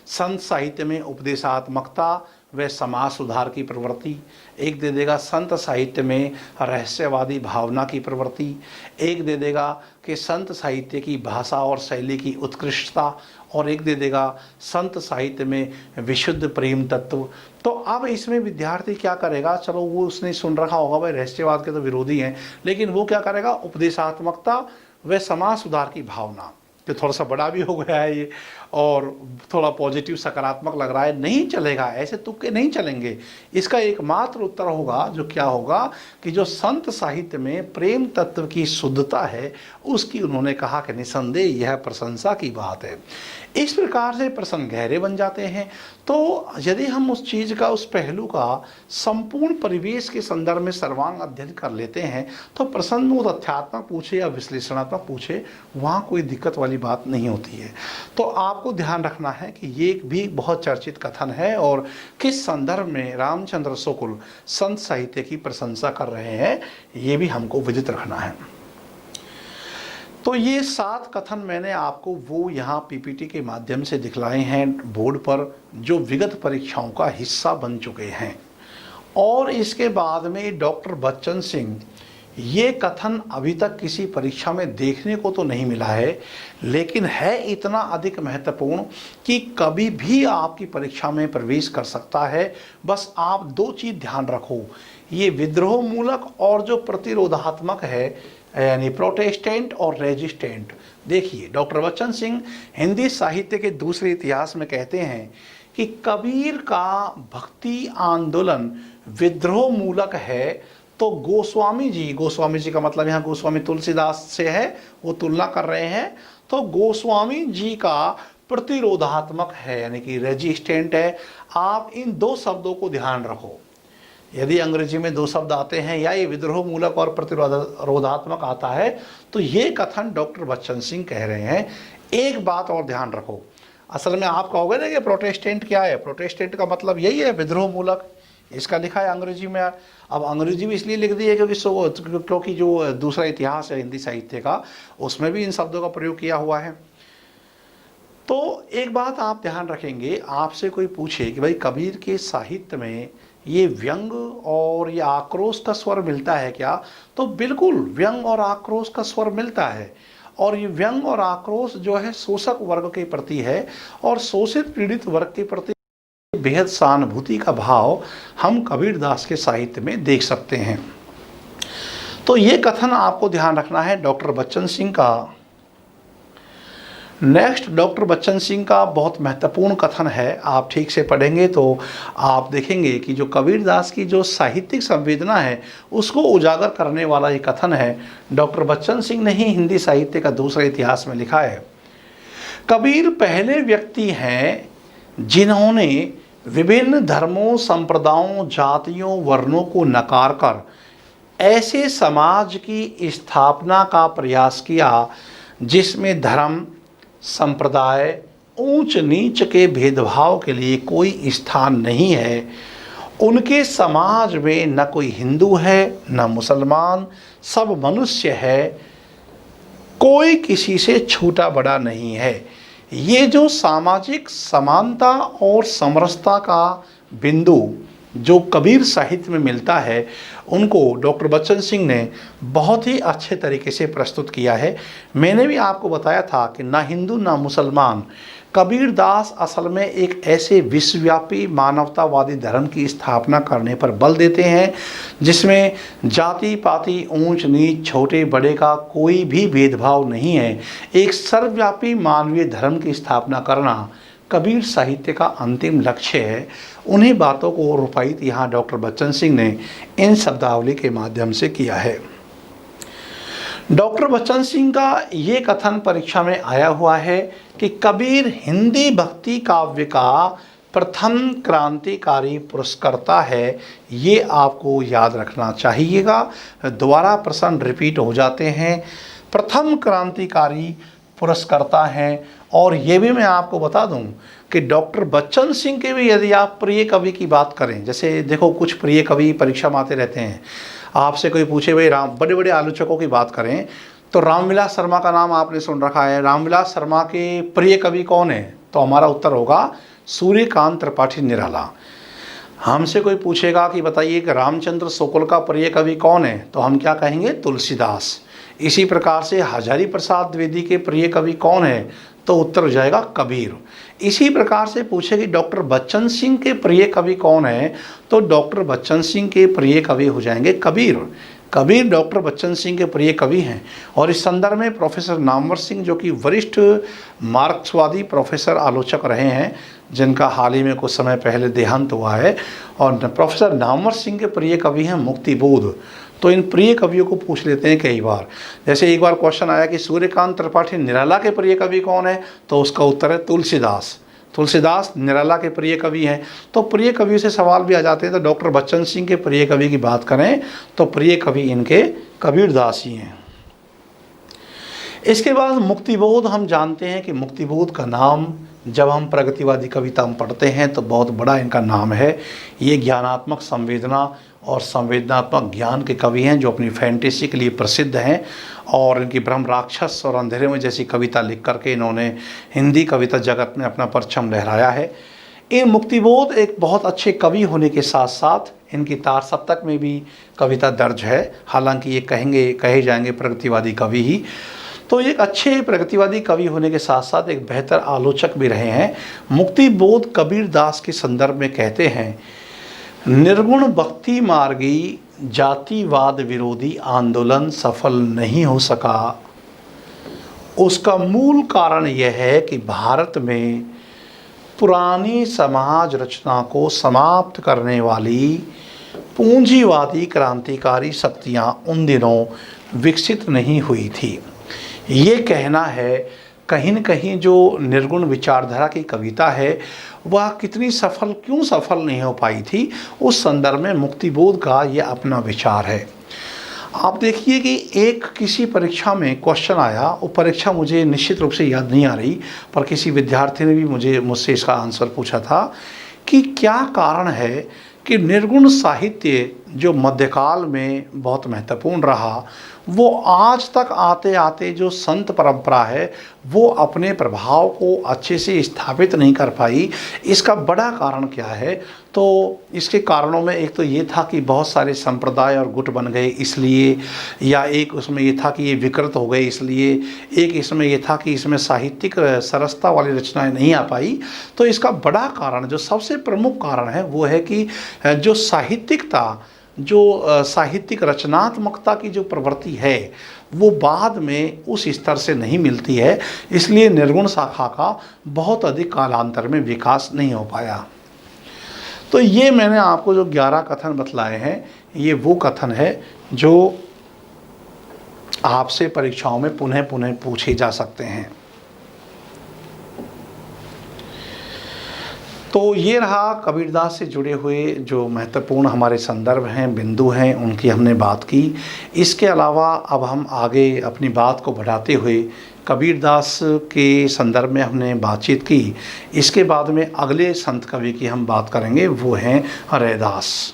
संत साहित्य में उपदेशात्मकता व समाज सुधार की प्रवृत्ति। एक दे देगा संत साहित्य में रहस्यवादी भावना की प्रवृत्ति। एक दे देगा कि संत साहित्य की भाषा और शैली की उत्कृष्टता। और एक दे देगा संत साहित्य में विशुद्ध प्रेम तत्व। तो अब इसमें विद्यार्थी क्या करेगा, चलो वो उसने सुन रखा होगा भाई रहस्यवाद के तो विरोधी हैं, लेकिन वो क्या करेगा, उपदेशात्मकता व समाज सुधार की भावना। जो थोड़ा सा बड़ा भी हो गया है ये और थोड़ा पॉजिटिव सकारात्मक लग रहा है, नहीं चलेगा, ऐसे तुक्के नहीं चलेंगे। इसका एकमात्र उत्तर होगा जो क्या होगा कि जो संत साहित्य में प्रेम तत्व की शुद्धता है उसकी उन्होंने कहा कि निसंदेह यह प्रशंसा की बात है। इस प्रकार से प्रश्न गहरे बन जाते हैं। तो यदि हम उस चीज़ का, उस पहलू का संपूर्ण परिवेश के संदर्भ में सर्वांग अध्ययन कर लेते हैं तो प्रश्न वो तथ्यात्मक पूछे या विश्लेषणात्मक पूछे, वहाँ कोई दिक्कत वाली बात नहीं होती है। तो आपको ध्यान रखना है कि ये भी बहुत चर्चित कथन है और किस संदर्भ में रामचंद्र शुक्ल संत साहित्य की प्रशंसा कर रहे हैं ये भी हमको विदित रखना है। तो ये 7 कथन मैंने आपको वो यहाँ पीपीटी के माध्यम से दिखलाए हैं बोर्ड पर, जो विगत परीक्षाओं का हिस्सा बन चुके हैं। और इसके बाद में डॉक्टर बच्चन सिंह, ये कथन अभी तक किसी परीक्षा में देखने को तो नहीं मिला है, लेकिन है इतना अधिक महत्वपूर्ण कि कभी भी आपकी परीक्षा में प्रवेश कर सकता है। बस आप 2 चीज़ ध्यान रखो, ये विद्रोह मूलक और जो प्रतिरोधात्मक है, यानी प्रोटेस्टेंट और रेजिस्टेंट। देखिए डॉक्टर बच्चन सिंह हिंदी साहित्य के दूसरे इतिहास में कहते हैं कि कबीर का भक्ति आंदोलन विद्रोह मूलक है, तो गोस्वामी जी का मतलब यहाँ गोस्वामी तुलसीदास से है, वो तुलना कर रहे हैं, तो गोस्वामी जी का प्रतिरोधात्मक है, यानी कि रेजिस्टेंट है। आप इन 2 शब्दों को ध्यान रखो। यदि अंग्रेजी में 2 शब्द आते हैं या ये विद्रोह मूलक और प्रतिरोधात्मक आता है तो ये कथन डॉक्टर बच्चन सिंह कह रहे हैं। एक बात और ध्यान रखो, असल में आप कहोगे ना कि प्रोटेस्टेंट क्या है, प्रोटेस्टेंट का मतलब यही है विद्रोह मूलक, इसका लिखा है अंग्रेजी में। अब अंग्रेजी भी इसलिए लिख दी है क्योंकि जो दूसरा इतिहास है हिंदी साहित्य का उसमें भी इन शब्दों का प्रयोग किया हुआ है। तो एक बात आप ध्यान रखेंगे, आपसे कोई पूछे कि भाई कबीर के साहित्य में ये व्यंग और ये आक्रोश का स्वर मिलता है क्या, तो बिल्कुल व्यंग और आक्रोश का स्वर मिलता है। और ये व्यंग और आक्रोश जो है शोषक वर्ग के प्रति है और शोषित पीड़ित वर्ग के प्रति बेहद सहानुभूति का भाव हम कबीरदास के साहित्य में देख सकते हैं। तो ये कथन आपको ध्यान रखना है डॉक्टर बच्चन सिंह का। नेक्स्ट डॉक्टर बच्चन सिंह का बहुत महत्वपूर्ण कथन है, आप ठीक से पढ़ेंगे तो आप देखेंगे कि जो कबीरदास की जो साहित्यिक संवेदना है उसको उजागर करने वाला ये कथन है। डॉक्टर बच्चन सिंह ने ही हिंदी साहित्य का दूसरे इतिहास में लिखा है, कबीर पहले व्यक्ति हैं जिन्होंने विभिन्न धर्मों, संप्रदायों, जातियों, वर्णों को नकार कर ऐसे समाज की स्थापना का प्रयास किया जिसमें धर्म, संप्रदाय, ऊंच नीच के भेदभाव के लिए कोई स्थान नहीं है। उनके समाज में न कोई हिंदू है न मुसलमान, सब मनुष्य है, कोई किसी से छोटा बड़ा नहीं है। ये जो सामाजिक समानता और समरसता का बिंदु जो कबीर साहित्य में मिलता है उनको डॉक्टर बच्चन सिंह ने बहुत ही अच्छे तरीके से प्रस्तुत किया है। मैंने भी आपको बताया था कि ना हिंदू ना मुसलमान, कबीरदास असल में एक ऐसे विश्वव्यापी मानवतावादी धर्म की स्थापना करने पर बल देते हैं जिसमें जाति पाति, ऊंच नीच, छोटे बड़े का कोई भी भेदभाव नहीं है। एक सर्वव्यापी मानवीय धर्म की स्थापना करना कबीर साहित्य का अंतिम लक्ष्य है। उन्हीं बातों को रूपायित यहाँ डॉक्टर बच्चन सिंह ने इन शब्दावली के माध्यम से किया है। डॉक्टर बच्चन सिंह का ये कथन परीक्षा में आया हुआ है कि कबीर हिंदी भक्ति काव्य का प्रथम क्रांतिकारी पुरस्कर्ता है, ये आपको याद रखना चाहिएगा। दोबारा प्रश्न रिपीट हो जाते हैं, प्रथम क्रांतिकारी पुरस्कर्ता हैं। और ये भी मैं आपको बता दूं कि डॉक्टर बच्चन सिंह के भी यदि आप प्रिय कवि की बात करें, जैसे देखो कुछ प्रिय कवि परीक्षा में आते रहते हैं, आपसे कोई पूछे भाई बड़े बड़े आलोचकों की बात करें तो रामविलास शर्मा का नाम आपने सुन रखा है, रामविलास शर्मा के प्रिय कवि कौन है? तो हमारा उत्तर होगा सूर्यकांत त्रिपाठी निराला। हमसे कोई पूछेगा कि बताइए कि रामचंद्र शुक्ल का प्रिय कवि कौन है, तो हम क्या कहेंगे? तुलसीदास। इसी प्रकार से हजारी प्रसाद द्विवेदी के प्रिय कवि कौन है, तो उत्तर हो जाएगा कबीर। इसी प्रकार से पूछे कि डॉक्टर बच्चन सिंह के प्रिय कवि कौन है, तो डॉक्टर बच्चन सिंह के प्रिय कवि हो जाएंगे कबीर। कबीर डॉक्टर बच्चन सिंह के प्रिय कवि हैं। और इस संदर्भ में प्रोफेसर नामवर सिंह, जो कि वरिष्ठ मार्क्सवादी प्रोफेसर आलोचक रहे हैं, जिनका हाल ही में कुछ समय पहले देहांत हुआ है, और प्रोफेसर नामवर सिंह के प्रिय कवि हैं मुक्तिबोध। तो इन प्रिय कवियों को पूछ लेते हैं कई बार। जैसे एक बार क्वेश्चन आया कि सूर्यकांत त्रिपाठी निराला के प्रिय कवि कौन है, तो उसका उत्तर है तुलसीदास। तुलसीदास निराला के प्रिय कवि हैं। तो प्रिय कवियों से सवाल भी आ जाते हैं। तो डॉक्टर बच्चन सिंह के प्रिय कवि की बात करें तो प्रिय कवि इनके कबीरदास ही हैं। इसके बाद मुक्तिबोध, हम जानते हैं कि मुक्तिबोध का नाम जब हम प्रगतिवादी कविता में पढ़ते हैं तो बहुत बड़ा इनका नाम है। ये ज्ञानात्मक संवेदना और संवेदनात्मक ज्ञान के कवि हैं, जो अपनी फैंटेसी के लिए प्रसिद्ध हैं। और इनकी ब्रह्म राक्षस और अंधेरे में जैसी कविता लिख करके इन्होंने हिंदी कविता जगत में अपना परचम लहराया है। इन मुक्तिबोध एक बहुत अच्छे कवि होने के साथ साथ इनकी तार सप्तक में भी कविता दर्ज है। हालांकि ये कहे जाएंगे प्रगतिवादी कवि ही। तो एक अच्छे प्रगतिवादी कवि होने के साथ साथ एक बेहतर आलोचक भी रहे हैं। मुक्तिबोध कबीरदास के संदर्भ में कहते हैं, निर्गुण भक्ति मार्गी जातिवाद विरोधी आंदोलन सफल नहीं हो सका। उसका मूल कारण यह है कि भारत में पुरानी समाज रचना को समाप्त करने वाली पूंजीवादी क्रांतिकारी शक्तियां उन दिनों विकसित नहीं हुई थी। ये कहना है कहीं न कहीं जो निर्गुण विचारधारा की कविता है वह कितनी क्यों सफल नहीं हो पाई थी, उस संदर्भ में मुक्तिबोध का यह अपना विचार है। आप देखिए कि एक किसी परीक्षा में क्वेश्चन आया, वो परीक्षा मुझे निश्चित रूप से याद नहीं आ रही, पर किसी विद्यार्थी ने भी मुझसे इसका आंसर पूछा था कि क्या कारण है कि निर्गुण साहित्य जो मध्यकाल में बहुत महत्वपूर्ण रहा, वो आज तक आते आते जो संत परंपरा है वो अपने प्रभाव को अच्छे से स्थापित नहीं कर पाई। इसका बड़ा कारण क्या है? तो इसके कारणों में एक तो ये था कि बहुत सारे संप्रदाय और गुट बन गए इसलिए, या एक उसमें ये था कि ये विकृत हो गए इसलिए, एक इसमें ये था कि इसमें साहित्यिक सरसता वाली रचनाएं नहीं आ पाई। तो इसका बड़ा कारण, जो सबसे प्रमुख कारण है, वो है कि जो साहित्यिकता, जो साहित्यिक रचनात्मकता की जो प्रवृत्ति है वो बाद में उस स्तर से नहीं मिलती है। इसलिए निर्गुण शाखा का बहुत अधिक कालांतर में विकास नहीं हो पाया। तो ये मैंने आपको जो 11 कथन बतलाए हैं, ये वो कथन है जो आपसे परीक्षाओं में पुनः पुनः पूछे जा सकते हैं। तो ये रहा कबीरदास से जुड़े हुए जो महत्वपूर्ण हमारे संदर्भ हैं, बिंदु हैं, उनकी हमने बात की। इसके अलावा अब हम आगे अपनी बात को बढ़ाते हुए कबीरदास के संदर्भ में हमने बातचीत की। इसके बाद में अगले संत कवि की हम बात करेंगे, वो हैं रैदास।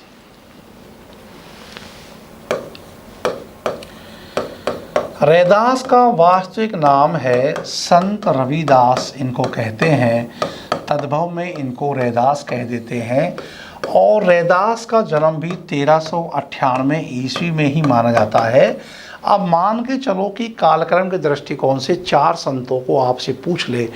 रैदास का वास्तविक नाम है संत रविदास, इनको कहते हैं। तद्भव में इनको रैदास कह देते हैं। और रैदास का जन्म भी 1398 ईस्वी में ही माना जाता है। अब मान के चलो कि कालक्रम के दृष्टिकोण से 4 संतों को आपसे पूछ ले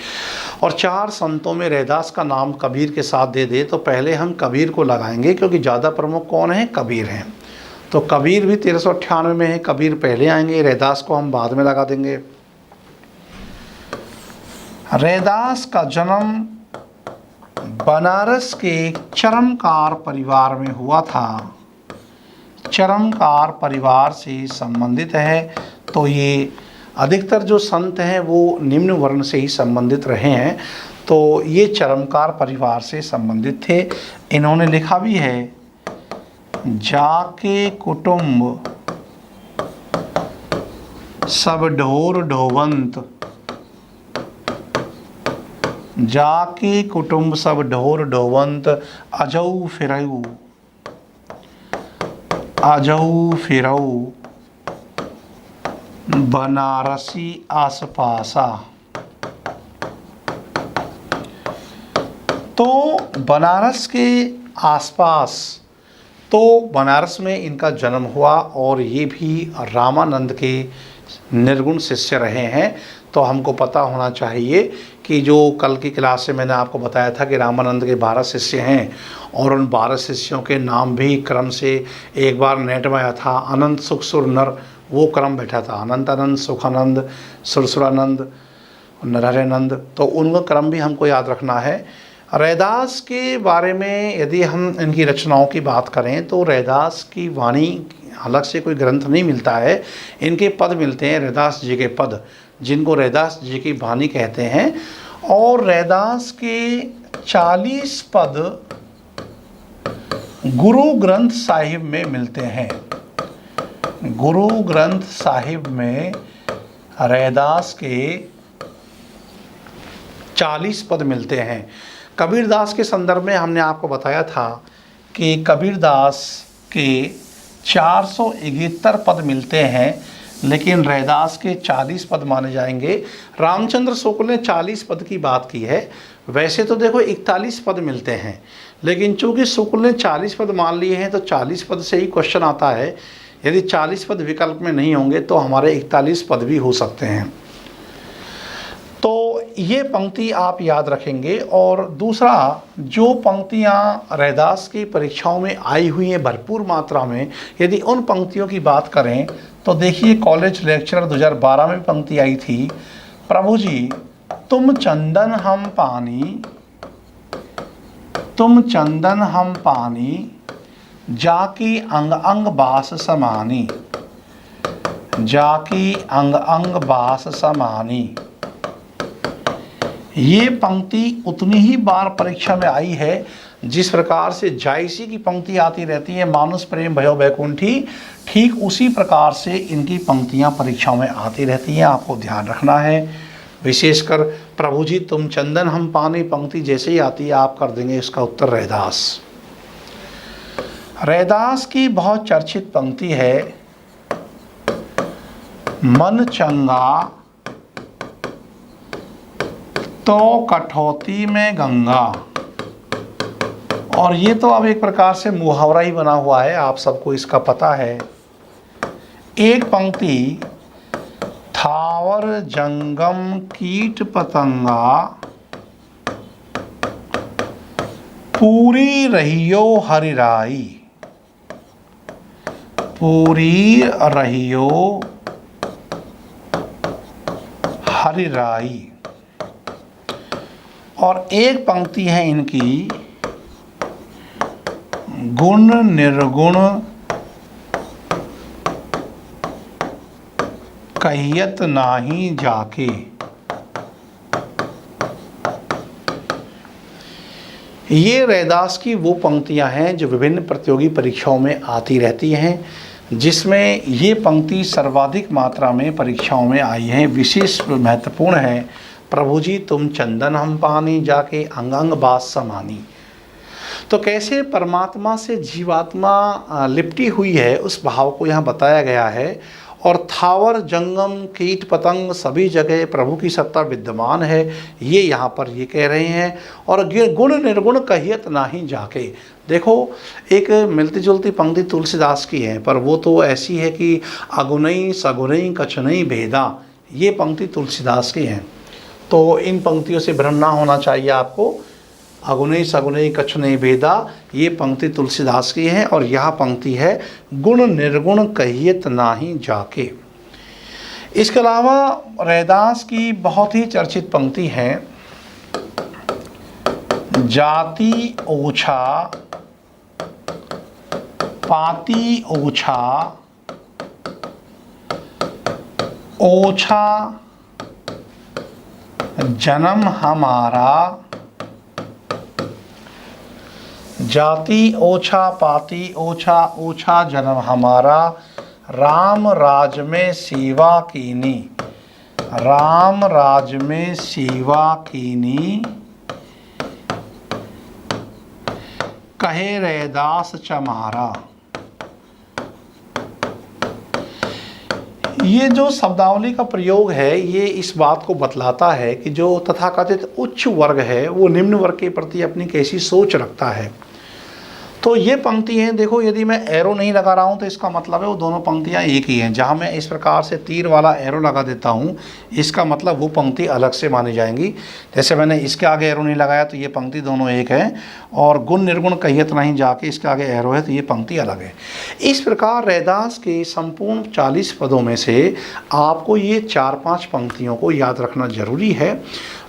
और 4 संतों में रैदास का नाम कबीर के साथ दे दे, तो पहले हम कबीर को लगाएंगे, क्योंकि ज़्यादा प्रमुख कौन है? कबीर हैं। तो कबीर भी 1398 में है, कबीर पहले आएंगे, रैदास को हम बाद में लगा देंगे। रैदास का जन्म बनारस के चरमकार परिवार में हुआ था। चरमकार परिवार से संबंधित है। तो ये अधिकतर जो संत हैं वो निम्न वर्ण से ही संबंधित रहे हैं, तो ये चरमकार परिवार से संबंधित थे। इन्होंने लिखा भी है, जाके कुटुंब सब ढोर ढोवंत, जाके कुटुंब सब ढोर ढोवंत, अजऊ फिरऊ, अजऊ फिरऊ बनारसी आसपासा। तो बनारस के आसपास, तो बनारस में इनका जन्म हुआ और ये भी रामानंद के निर्गुण शिष्य रहे हैं। तो हमको पता होना चाहिए कि जो कल की क्लास से मैंने आपको बताया था कि रामानंद के 12 शिष्य हैं और उन 12 शिष्यों के नाम भी क्रम से एक बार नेट में आया था, अनंत सुख सुर नर, वो क्रम बैठा था, अनंत आनंद, सुखानंद, सुरसुरानंद, नरहरानंद। तो उनका क्रम भी हमको याद रखना है। रैदास के बारे में यदि हम इनकी रचनाओं की बात करें तो रैदास की वाणी अलग से कोई ग्रंथ नहीं मिलता है, इनके पद मिलते हैं, रैदास जी के पद, जिनको रैदास जी की वाणी कहते हैं। और रैदास के 40 पद गुरु ग्रंथ साहिब में मिलते हैं। गुरु ग्रंथ साहिब में रैदास के 40 पद मिलते हैं। कबीरदास के संदर्भ में हमने आपको बताया था कि कबीरदास के 471 पद मिलते हैं, लेकिन रैदास के 40 पद माने जाएंगे। रामचंद्र शुक्ल ने 40 पद की बात की है। वैसे तो देखो 41 पद मिलते हैं, लेकिन चूंकि शुक्ल ने 40 पद मान लिए हैं तो 40 पद से ही क्वेश्चन आता है। यदि 40 पद विकल्प में नहीं होंगे तो हमारे 41 पद भी हो सकते हैं। तो ये पंक्ति आप याद रखेंगे। और दूसरा, जो पंक्तियाँ रैदास की परीक्षाओं में आई हुई हैं भरपूर मात्रा में, यदि उन पंक्तियों की बात करें तो देखिए कॉलेज लेक्चर 2012 में पंक्ति आई थी, प्रभु जी तुम चंदन हम पानी, तुम चंदन हम पानी, जाकी अंग अंग बास समानी, जाकी अंग अंग बास समानी। ये पंक्ति उतनी ही बार परीक्षा में आई है जिस प्रकार से जायसी की पंक्ति आती रहती है, मानुष प्रेम भयो बैकुंठी, ठीक उसी प्रकार से इनकी पंक्तियां परीक्षाओं में आती रहती हैं। आपको ध्यान रखना है। विशेषकर प्रभु जी तुम चंदन हम पानी पंक्ति जैसे ही आती है आप कर देंगे इसका उत्तर रैदास। रैदास की बहुत चर्चित पंक्ति है, मन चंगा तो कठौती में गंगा। और ये तो अब एक प्रकार से मुहावरा ही बना हुआ है, आप सबको इसका पता है। एक पंक्ति, थावर जंगम कीट पतंगा, पूरी रहियो हरिराई, पूरी रहियो हरिराई। और एक पंक्ति है इनकी, गुण निर्गुण कहियत नाही जाके। ये रैदास की वो पंक्तियां हैं जो विभिन्न प्रतियोगी परीक्षाओं में आती रहती हैं, जिसमें ये पंक्ति सर्वाधिक मात्रा में परीक्षाओं में आई है, विशेष महत्वपूर्ण है। प्रभु जी तुम चंदन हम पानी, जाके अंग अंग बास समानी। तो कैसे परमात्मा से जीवात्मा लिपटी हुई है उस भाव को यहाँ बताया गया है। और थावर जंगम कीट पतंग सभी जगह प्रभु की सत्ता विद्यमान है, ये यहाँ पर ये कह रहे हैं। और गुण निर्गुण कहियत नाही जाके। देखो एक मिलती जुलती पंक्ति तुलसीदास की है, पर वो तो ऐसी है कि अगुनई सगुनई कछनई भेदा, ये पंक्ति तुलसीदास की है। तो इन पंक्तियों से भ्रम ना होना चाहिए आपको। अगुनई सगुनई कछुनई भेदा, ये पंक्ति तुलसीदास की है। और यह पंक्ति है, गुण निर्गुण कहियत नाही जाके। इसके अलावा रैदास की बहुत ही चर्चित पंक्ति है, जाति ओछा पाती ओछा, ओछा जन्म हमारा, जाति ओछा पाति ओछा, ओछा जन्म हमारा, राम राज में सेवा कीनी, राम राज में सेवा कीनी, कहे रैदास चमारा। ये जो शब्दावली का प्रयोग है ये इस बात को बतलाता है कि जो तथाकथित उच्च वर्ग है वो निम्न वर्ग के प्रति अपनी कैसी सोच रखता है। तो ये पंक्ति हैं, देखो यदि मैं एरो नहीं लगा रहा हूँ तो इसका मतलब है वो दोनों पंक्तियाँ एक ही हैं। जहाँ मैं इस प्रकार से तीर वाला एरो लगा देता हूँ इसका मतलब वो पंक्ति अलग से मानी जाएंगी। जैसे मैंने इसके आगे एरो नहीं लगाया तो ये पंक्ति दोनों एक है, और गुण निर्गुण कहियत नहीं जाके इसके आगे एरो है तो ये पंक्ति अलग है। इस प्रकार रैदास के संपूर्ण 40 पदों में से आपको ये 4-5 पंक्तियों को याद रखना जरूरी है।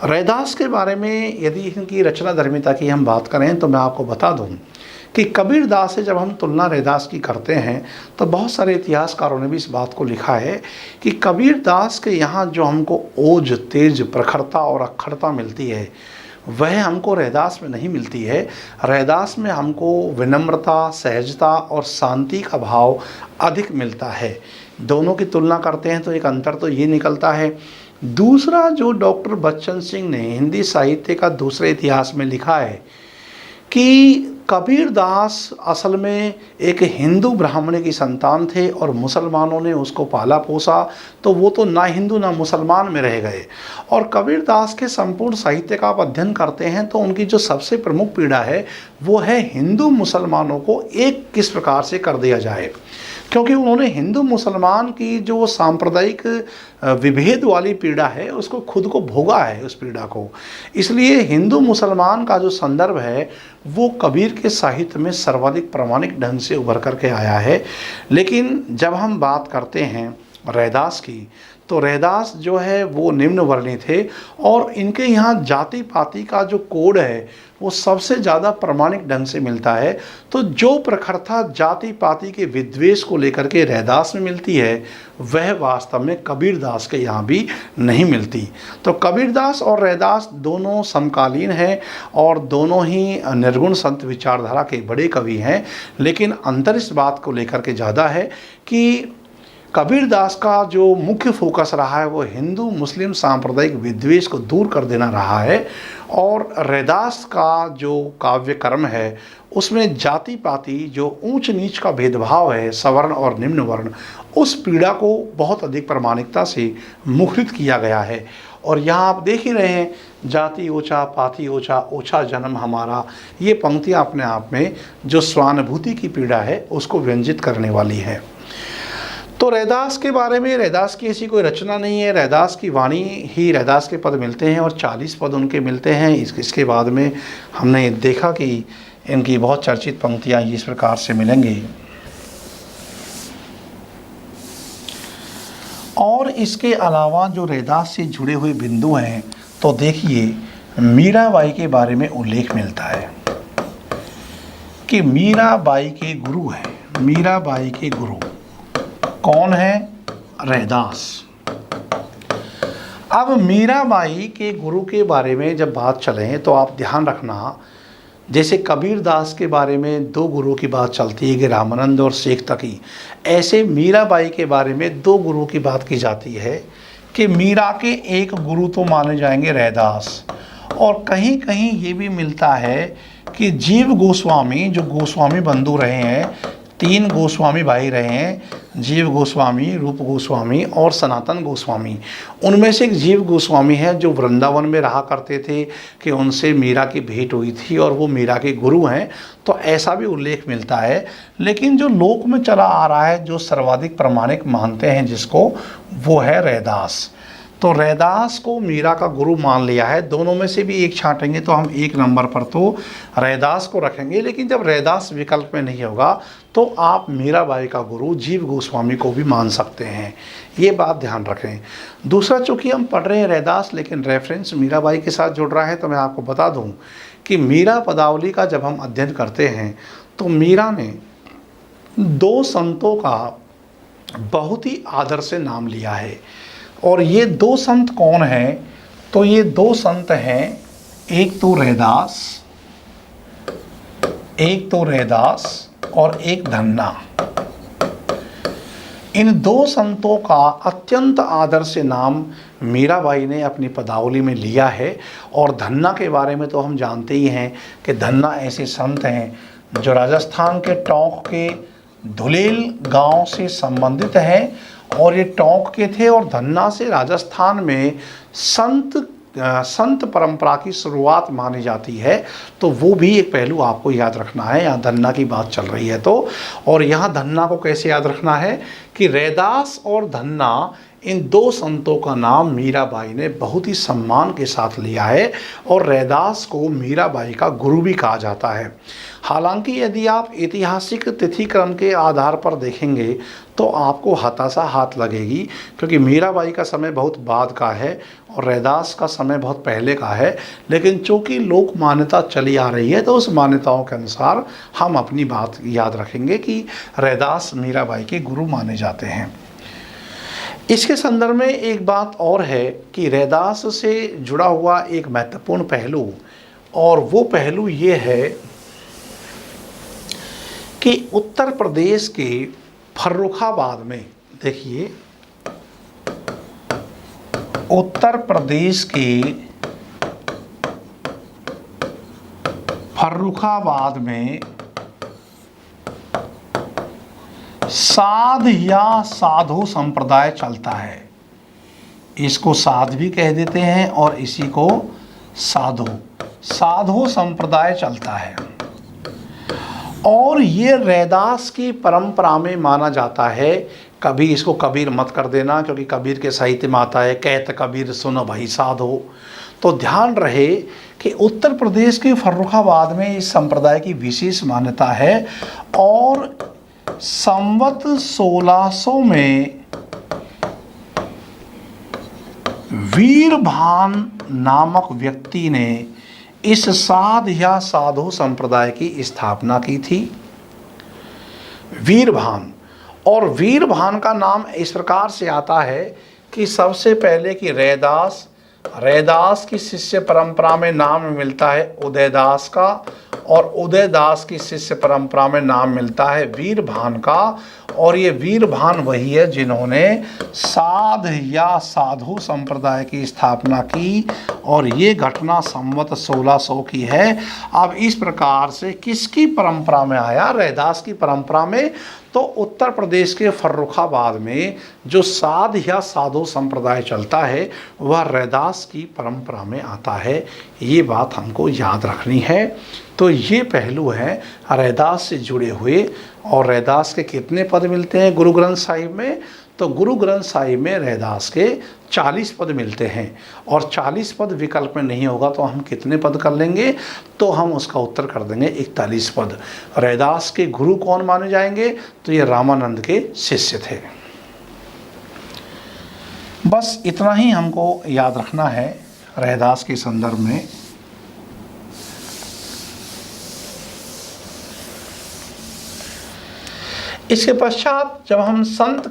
रैदास के बारे में यदि इनकी रचना धर्मिता की हम बात करें तो मैं आपको बता दूँ कि कबीरदास से जब हम तुलना रैदास की करते हैं तो बहुत सारे इतिहासकारों ने भी इस बात को लिखा है कि कबीरदास के यहाँ जो हमको ओज, तेज, प्रखरता और अक्षरता मिलती है वह हमको रैदास में नहीं मिलती है। रैदास में हमको विनम्रता, सहजता और शांति का भाव अधिक मिलता है। दोनों की तुलना करते हैं तो एक अंतर तो ये निकलता है। दूसरा, जो डॉक्टर बच्चन सिंह ने हिंदी साहित्य का दूसरे इतिहास में लिखा है कि कबीरदास असल में एक हिंदू ब्राह्मण की संतान थे और मुसलमानों ने उसको पाला पोसा, तो वो तो ना हिंदू ना मुसलमान में रह गए। और कबीरदास के संपूर्ण साहित्य का आप अध्ययन करते हैं तो उनकी जो सबसे प्रमुख पीड़ा है वो है हिंदू मुसलमानों को एक किस प्रकार से कर दिया जाए, क्योंकि उन्होंने हिंदू मुसलमान की जो सांप्रदायिक विभेद वाली पीड़ा है उसको खुद को भोगा है, उस पीड़ा को। इसलिए हिंदू मुसलमान का जो संदर्भ है वो कबीर के साहित्य में सर्वाधिक प्रामाणिक ढंग से उभर करके आया है। लेकिन जब हम बात करते हैं रैदास की तो रैदास जो है वो निम्न वर्णीय थे और इनके यहाँ जाति पाति का जो कोड है वो सबसे ज़्यादा प्रामाणिक ढंग से मिलता है। तो जो प्रखरता जाति पाति के विद्वेष को लेकर के रैदास में मिलती है वह वास्तव में कबीरदास के यहाँ भी नहीं मिलती। तो कबीरदास और रैदास दोनों समकालीन हैं और दोनों ही निर्गुण संत विचारधारा के बड़े कवि हैं, लेकिन अंतर इस बात को लेकर के ज़्यादा है कि कबीरदास का जो मुख्य फोकस रहा है वो हिंदू मुस्लिम सांप्रदायिक विद्वेष को दूर कर देना रहा है, और रैदास का जो काव्य कर्म है उसमें जाति पाति जो ऊंच नीच का भेदभाव है, सवर्ण और निम्न वर्ण, उस पीड़ा को बहुत अधिक प्रामाणिकता से मुखरित किया गया है। और यहाँ आप देख ही रहे हैं, जाति ऊंचा पाति ऊंचा, ओछा जन्म हमारा, ये पंक्तियाँ अपने आप में जो स्वानुभूति की पीड़ा है उसको व्यंजित करने वाली है। तो रैदास के बारे में, रैदास की ऐसी कोई रचना नहीं है, रैदास की वाणी ही रैदास के पद मिलते हैं और 40 पद उनके मिलते हैं। इसके बाद में हमने देखा कि इनकी बहुत चर्चित पंक्तियाँ इस प्रकार से मिलेंगी। और इसके अलावा जो रैदास से जुड़े हुए बिंदु हैं तो देखिए मीराबाई के बारे में उल्लेख मिलता है कि मीराबाई के गुरु हैं। मीराबाई के गुरु कौन है? रैदास। अब मीराबाई के गुरु के बारे में जब बात चले तो आप ध्यान रखना, जैसे कबीरदास के बारे में 2 गुरु की बात चलती है कि रामानंद और शेख तकी, ऐसे मीराबाई के बारे में 2 गुरु की बात की जाती है कि मीरा के एक गुरु तो माने जाएंगे रैदास, और कहीं कहीं ये भी मिलता है कि जीव गोस्वामी, जो गोस्वामी बंधु रहे हैं, 3 गोस्वामी भाई रहे हैं, जीव गोस्वामी, रूप गोस्वामी और सनातन गोस्वामी, उनमें से एक जीव गोस्वामी है जो वृंदावन में रहा करते थे कि उनसे मीरा की भेंट हुई थी और वो मीरा के गुरु हैं, तो ऐसा भी उल्लेख मिलता है। लेकिन जो लोक में चला आ रहा है, जो सर्वाधिक प्रामाणिक मानते हैं जिसको, वो है रैदास। तो रैदास को मीरा का गुरु मान लिया है। दोनों में से भी एक छांटेंगे तो हम 1 नंबर पर तो रैदास को रखेंगे, लेकिन जब रैदास विकल्प में नहीं होगा तो आप मीराबाई का गुरु जीव गोस्वामी को भी मान सकते हैं, ये बात ध्यान रखें। दूसरा, चूँकि हम पढ़ रहे हैं रैदास लेकिन रेफरेंस मीराबाई के साथ जुड़ रहा है, तो मैं आपको बता दूँ कि मीरा पदावली का जब हम अध्ययन करते हैं तो मीरा ने 2 संतों का बहुत ही आदर से नाम लिया है। और ये दो संत कौन हैं? तो ये दो संत हैं, एक तो रैदास और एक धन्ना। इन दो संतों का अत्यंत आदर से नाम मीराबाई ने अपनी पदावली में लिया है। और धन्ना के बारे में तो हम जानते ही हैं कि धन्ना ऐसे संत हैं जो राजस्थान के टोंक के धुलेल गांव से संबंधित हैं, और ये टोंक के थे। और धन्ना से राजस्थान में संत परंपरा की शुरुआत मानी जाती है। तो वो भी एक पहलू आपको याद रखना है, यहाँ धन्ना की बात चल रही है तो। और यहाँ धन्ना को कैसे याद रखना है कि रैदास और धन्ना, इन दो संतों का नाम मीराबाई ने बहुत ही सम्मान के साथ लिया है, और रैदास को मीराबाई का गुरु भी कहा जाता है। हालांकि यदि आप ऐतिहासिक तिथि क्रम के आधार पर देखेंगे तो आपको हताशा हाथ लगेगी, क्योंकि मीराबाई का समय बहुत बाद का है और रैदास का समय बहुत पहले का है। लेकिन चूँकि लोक मान्यता चली आ रही है तो उस मान्यताओं के अनुसार हम अपनी बात याद रखेंगे कि रैदास मीराबाई के गुरु माने जाते हैं। इसके संदर्भ में एक बात और है कि रैदास से जुड़ा हुआ एक महत्वपूर्ण पहलू, और वो पहलू ये है कि उत्तर प्रदेश के फर्रुखाबाद में, देखिए उत्तर प्रदेश के फर्रुखाबाद में साध या साधु संप्रदाय चलता है। इसको साध भी कह देते हैं और इसी को साधु संप्रदाय चलता है। और ये रैदास की परंपरा में माना जाता है। कभी इसको कबीर मत कर देना, क्योंकि कबीर के साहित्य में आता है कहत कबीर सुनो भाई साधो। तो ध्यान रहे कि उत्तर प्रदेश के फर्रुखाबाद में इस संप्रदाय की विशेष मान्यता है। और संवत 1600 में वीरभान नामक व्यक्ति ने इस साध या साधु संप्रदाय की स्थापना की थी, वीरभान। और वीरभान का नाम इस प्रकार से आता है कि सबसे पहले कि रैदास की शिष्य परंपरा में नाम मिलता है उदयदास का, और उदयदास की शिष्य परंपरा में नाम मिलता है वीरभान का। और ये वीरभान वही है जिन्होंने साध या साधु संप्रदाय की स्थापना की, और ये घटना संवत 1600 की है। अब इस प्रकार से किसकी परंपरा में आया? रैदास की परंपरा में। तो उत्तर प्रदेश के फर्रुखाबाद में जो साध या साधु संप्रदाय चलता है वह रैदास की परंपरा में आता है। ये बात हमको याद रखनी है। तो ये पहलू हैं रैदास से जुड़े हुए। और रैदास के कितने पद मिलते हैं गुरु ग्रंथ साहिब में? तो गुरु ग्रंथ साहिब में रैदास के 40 पद मिलते हैं। और 40 पद विकल्प में नहीं होगा तो हम कितने पद कर लेंगे? तो हम उसका उत्तर कर देंगे 41 पद। रैदास के गुरु कौन माने जाएंगे? तो ये रामानंद के शिष्य थे। बस इतना ही हमको याद रखना है रैदास के संदर्भ में। इसके पश्चात जब हम संत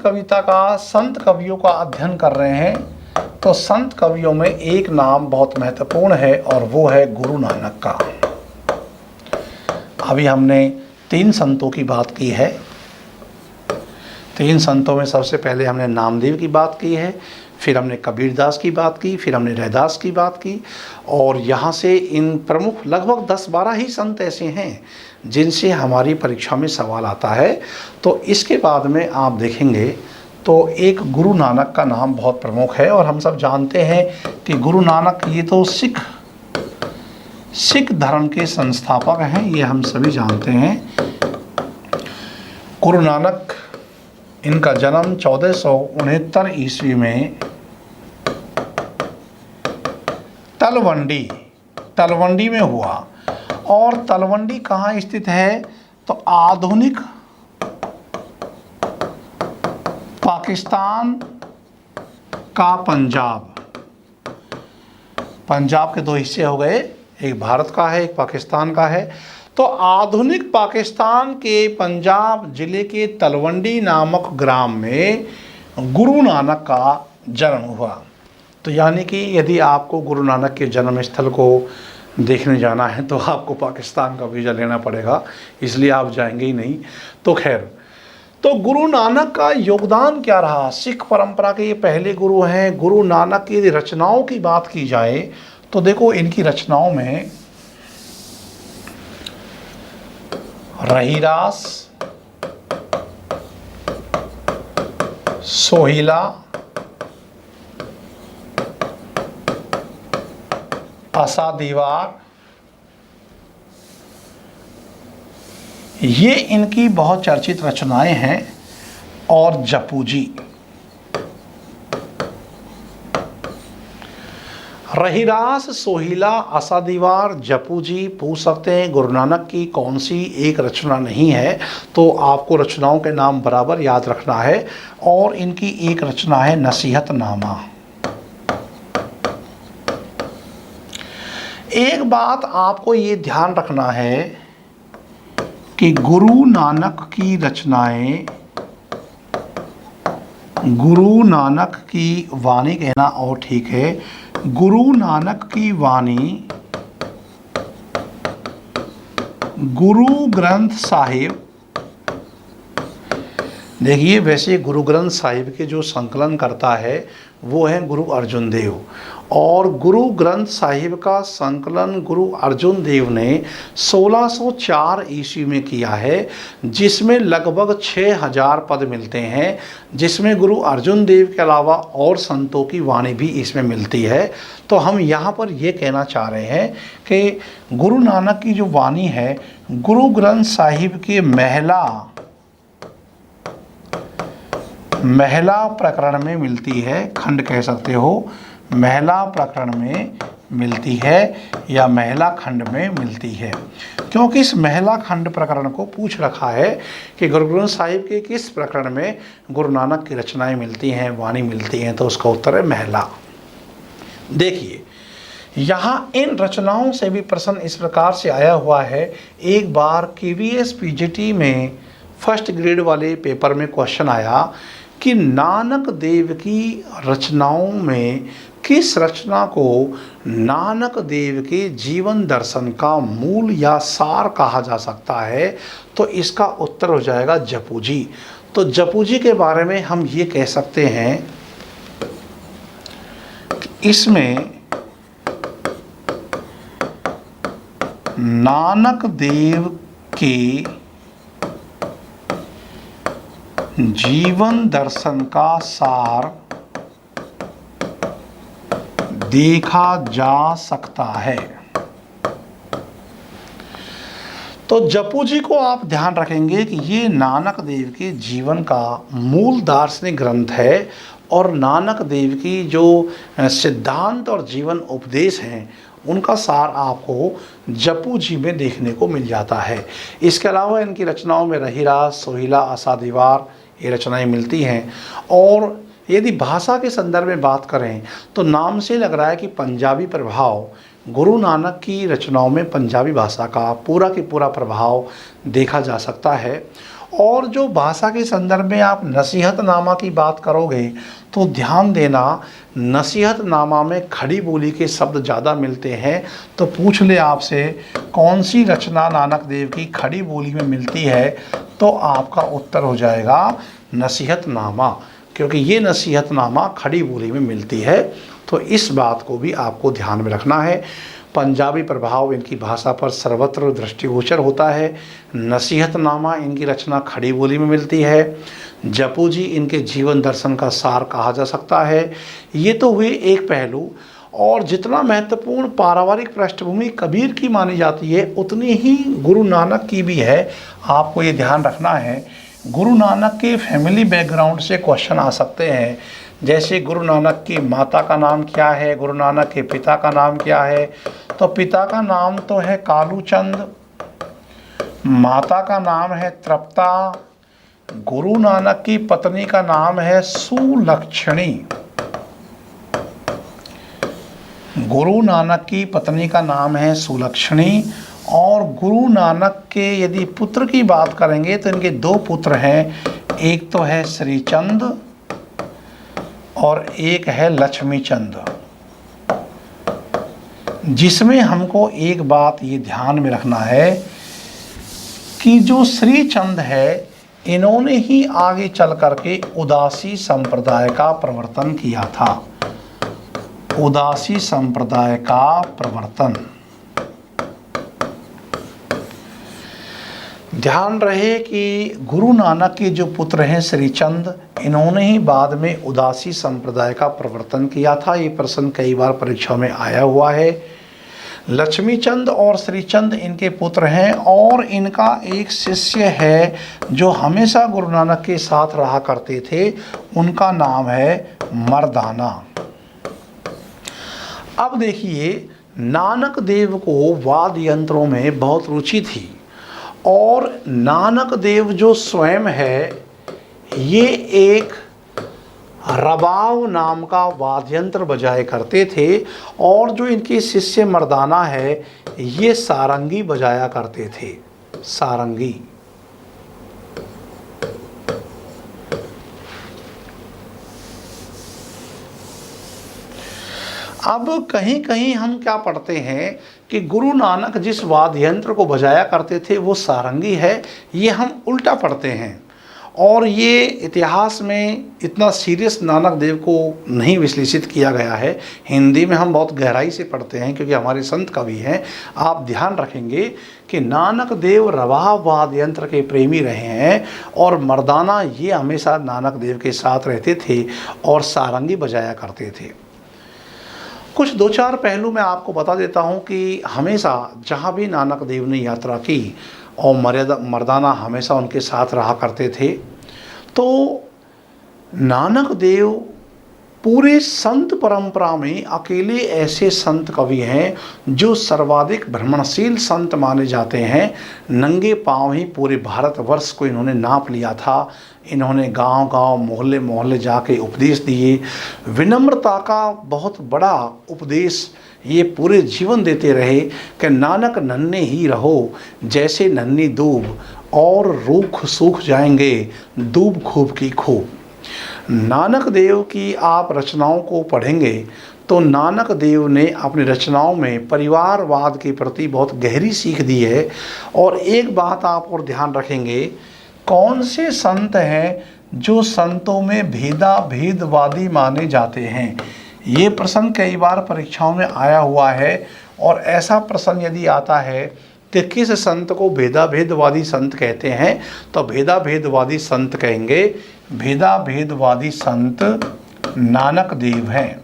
कवियों का अध्ययन कर रहे हैं तो संत कवियों में एक नाम बहुत महत्वपूर्ण है और वो है गुरु नानक का। अभी हमने 3 संतों की बात की है। 3 संतों में सबसे पहले हमने नामदेव की बात की है, फिर हमने कबीरदास की बात की, फिर हमने रैदास की बात की। और यहाँ से इन प्रमुख लगभग 10-12 ही संत ऐसे हैं जिनसे हमारी परीक्षा में सवाल आता है। तो इसके बाद में आप देखेंगे तो एक गुरु नानक का नाम बहुत प्रमुख है। और हम सब जानते हैं कि गुरु नानक ये तो सिख धर्म के संस्थापक हैं, ये हम सभी जानते हैं। गुरु नानक, इनका जन्म 1469 ईस्वी में तलवंडी में हुआ। और तलवंडी कहाँ स्थित है? तो आधुनिक पाकिस्तान का पंजाब के 2 हिस्से हो गए, एक भारत का है एक पाकिस्तान का है। तो आधुनिक पाकिस्तान के पंजाब जिले के तलवंडी नामक ग्राम में गुरु नानक का जन्म हुआ। तो यानी कि यदि आपको गुरु नानक के जन्म स्थल को देखने जाना है तो आपको पाकिस्तान का वीज़ा लेना पड़ेगा, इसलिए आप जाएंगे ही नहीं। तो खैर, तो गुरु नानक का योगदान क्या रहा? सिख परंपरा के ये पहले गुरु हैं। गुरु नानक की रचनाओं की बात की जाए तो देखो, इनकी रचनाओं में रहीरास, सोहिला, आसा दीवार, ये इनकी बहुत चर्चित रचनाएं हैं। और जपूजी, रहीरास, सोहिला, आसा दीवार, जपूजी, पूछ सकते हैं गुरु नानक की कौन सी एक रचना नहीं है, तो आपको रचनाओं के नाम बराबर याद रखना है। और इनकी एक रचना है नसीहतनामा। एक बात आपको ये ध्यान रखना है कि गुरु नानक की रचनाएं, गुरु नानक की वाणी कहना और ठीक है, गुरु नानक की वाणी गुरु ग्रंथ साहिब, देखिए वैसे गुरु ग्रंथ साहिब के जो संकलन करता है वो है गुरु अर्जुन देव, और गुरु ग्रंथ साहिब का संकलन गुरु अर्जुन देव ने 1604 ईस्वी में किया है, जिसमें लगभग 6000 पद मिलते हैं, जिसमें गुरु अर्जुन देव के अलावा और संतों की वाणी भी इसमें मिलती है। तो हम यहाँ पर ये कहना चाह रहे हैं कि गुरु नानक की जो वाणी है गुरु ग्रंथ साहिब के महिला प्रकरण में मिलती है, खंड कह सकते हो, महिला प्रकरण में मिलती है या महिला खंड में मिलती है, क्योंकि इस महिला खंड प्रकरण को पूछ रखा है कि गुरु ग्रंथ साहिब के किस प्रकरण में गुरु नानक की रचनाएं मिलती हैं, वाणी मिलती हैं, तो उसका उत्तर है महिला। देखिए, यहाँ इन रचनाओं से भी प्रश्न इस प्रकार से आया हुआ है। एक बार KVS PGT में फर्स्ट ग्रेड वाले पेपर में क्वेश्चन आया कि नानक देव की रचनाओं में किस रचना को नानक देव के जीवन दर्शन का मूल या सार कहा जा सकता है, तो इसका उत्तर हो जाएगा जपूजी। तो जपूजी के बारे में हम ये कह सकते हैं कि इसमें नानक देव के जीवन दर्शन का सार देखा जा सकता है। तो जपूजी को आप ध्यान रखेंगे कि ये नानक देव के जीवन का मूल दार्शनिक ग्रंथ है, और नानक देव की जो सिद्धांत और जीवन उपदेश हैं उनका सार आपको जपूजी में देखने को मिल जाता है। इसके अलावा इनकी रचनाओं में रहीरास, सोहिला, आसा दीवार ये रचनाएं मिलती हैं। और यदि भाषा के संदर्भ में बात करें तो नाम से लग रहा है कि पंजाबी प्रभाव, गुरु नानक की रचनाओं में पंजाबी भाषा का पूरा के पूरा प्रभाव देखा जा सकता है। और जो भाषा के संदर्भ में आप नसीहतनामा की बात करोगे तो ध्यान देना, नसीहतनामा में खड़ी बोली के शब्द ज़्यादा मिलते हैं। तो पूछ ले आपसे कौन सी रचना नानक देव की खड़ी बोली में मिलती है, तो आपका उत्तर हो जाएगा नसीहतनामा, क्योंकि ये नसीहतनामा खड़ी बोली में मिलती है। तो इस बात को भी आपको ध्यान में रखना है। पंजाबी प्रभाव इनकी भाषा पर सर्वत्र दृष्टिगोचर होता है। नसीहतनामा इनकी रचना खड़ी बोली में मिलती है। जपूजी इनके जीवन दर्शन का सार कहा जा सकता है। ये तो हुए एक पहलू। और जितना महत्वपूर्ण पारिवारिक पृष्ठभूमि कबीर की मानी जाती है, उतनी ही गुरु नानक की भी है। आपको ये ध्यान रखना है, गुरु नानक के फैमिली बैकग्राउंड से क्वेश्चन आ सकते हैं। जैसे गुरु नानक की माता का नाम क्या है, गुरु नानक के पिता का नाम क्या है। तो पिता का नाम तो है कालूचंद, माता का नाम है तृप्ता, गुरु नानक की पत्नी का नाम है सुलक्षणी। गुरु नानक की पत्नी का नाम है सुलक्षणी। और गुरु नानक के यदि पुत्र की बात करेंगे तो इनके दो पुत्र हैं, एक तो है श्रीचंद और एक है लक्ष्मी चंद, जिसमें हमको एक बात ये ध्यान में रखना है कि जो श्री चंद है इन्होंने ही आगे चल करके उदासी संप्रदाय का प्रवर्तन किया था। उदासी संप्रदाय का प्रवर्तन। ध्यान रहे कि गुरु नानक के जो पुत्र हैं श्रीचंद, इन्होंने ही बाद में उदासी संप्रदाय का प्रवर्तन किया था। ये प्रश्न कई बार परीक्षा में आया हुआ है। लक्ष्मी चंद और श्रीचंद इनके पुत्र हैं और इनका एक शिष्य है जो हमेशा गुरु नानक के साथ रहा करते थे, उनका नाम है मर्दाना। अब देखिए, नानक देव को वाद्य यंत्रों में बहुत रुचि थी और नानक देव जो स्वयं है ये एक रबाव नाम का वाद्य यंत्र बजाए करते थे और जो इनके शिष्य मर्दाना है ये सारंगी बजाया करते थे। सारंगी। अब कहीं कहीं हम क्या पढ़ते हैं कि गुरु नानक जिस वाद्य यंत्र को बजाया करते थे वो सारंगी है, ये हम उल्टा पढ़ते हैं और ये इतिहास में इतना सीरियस नानक देव को नहीं विश्लेषित किया गया है। हिंदी में हम बहुत गहराई से पढ़ते हैं क्योंकि हमारे संत कवि हैं। आप ध्यान रखेंगे कि नानक देव रबाब वाद्य यंत्र के प्रेमी रहे हैं और मर्दाना ये हमेशा नानक देव के साथ रहते थे और सारंगी बजाया करते थे। कुछ दो चार पहलू मैं आपको बता देता हूँ कि हमेशा जहाँ भी नानक देव ने यात्रा की और मर्दाना हमेशा उनके साथ रहा करते थे, तो नानक देव पूरे संत परंपरा में अकेले ऐसे संत कवि हैं जो सर्वाधिक भ्रमणशील संत माने जाते हैं। नंगे पांव ही पूरे भारतवर्ष को इन्होंने नाप लिया था। इन्होंने गांव-गांव, मोहल्ले-मोहल्ले जाके उपदेश दिए। विनम्रता का बहुत बड़ा उपदेश ये पूरे जीवन देते रहे कि नानक नन्हे ही रहो जैसे नन्ही दूब, और रूख सूख जाएंगे दूब खूब की खूब। नानक देव की आप रचनाओं को पढ़ेंगे तो नानक देव ने अपनी रचनाओं में परिवारवाद के प्रति बहुत गहरी सीख दी है। और एक बात आप और ध्यान रखेंगे, कौन से संत हैं जो संतों में भेदवादी माने जाते हैं? ये प्रश्न कई बार परीक्षाओं में आया हुआ है और ऐसा प्रश्न यदि आता है कि किस संत को भेदवादी संत कहते हैं, तो भेदवादी संत कहेंगे भेदवादी संत नानक देव हैं।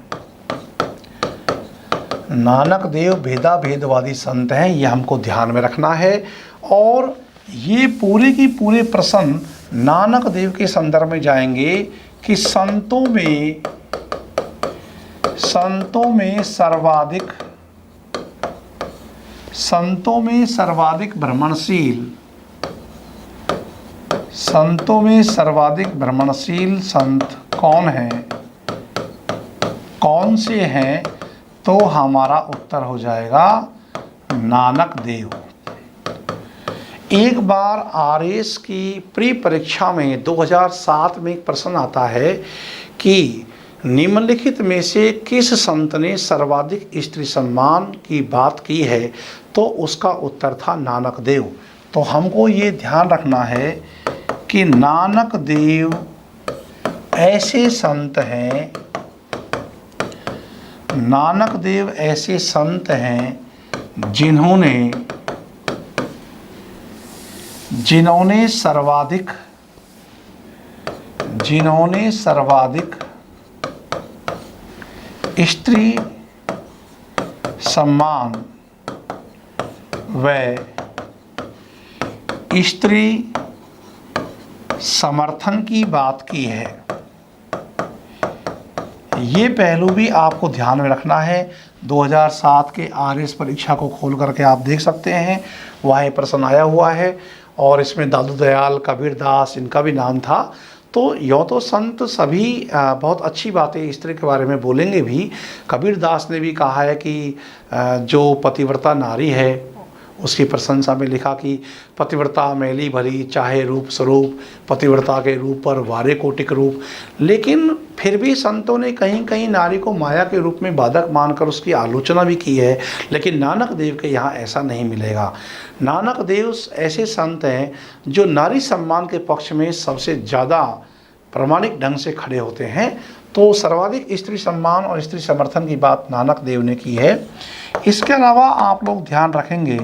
नानक देव भेदवादी संत हैं, ये हमको ध्यान में रखना है। और ये पूरे की पूरे प्रश्न नानक देव के संदर्भ में जाएंगे कि संतों में सर्वाधिक भ्रमणशील संत कौन हैं, कौन से हैं? तो हमारा उत्तर हो जाएगा नानक देव। एक बार आरएस की प्री परीक्षा में 2007 में एक प्रश्न आता है कि निम्नलिखित में से किस संत ने सर्वाधिक स्त्री सम्मान की बात की है, तो उसका उत्तर था नानक देव। तो हमको ये ध्यान रखना है कि नानक देव ऐसे संत हैं, नानक देव ऐसे संत हैं जिन्होंने सर्वाधिक स्त्री सम्मान व स्त्री समर्थन की बात की है। ये पहलू भी आपको ध्यान में रखना है। 2007 के आरएस परीक्षा को खोल करके आप देख सकते हैं, वहाँ प्रश्न आया हुआ है और इसमें दादू दयाल, कबीर दास, इनका भी नाम था। तो यो तो संत सभी बहुत अच्छी बातें इस तरह के बारे में बोलेंगे भी। कबीर दास ने भी कहा है कि जो पतिव्रता नारी है उसकी प्रशंसा में लिखा कि पतिव्रता मैली भरी चाहे रूप स्वरूप, पतिव्रता के रूप पर वारे कोटिक रूप। लेकिन फिर भी संतों ने कहीं कहीं नारी को माया के रूप में बाधक मानकर उसकी आलोचना भी की है। लेकिन नानक देव के यहाँ ऐसा नहीं मिलेगा। नानक देव ऐसे संत हैं जो नारी सम्मान के पक्ष में सबसे ज़्यादा प्रामाणिक ढंग से खड़े होते हैं। तो सर्वाधिक स्त्री सम्मान और स्त्री समर्थन की बात नानक देव ने की है। इसके अलावा आप लोग ध्यान रखेंगे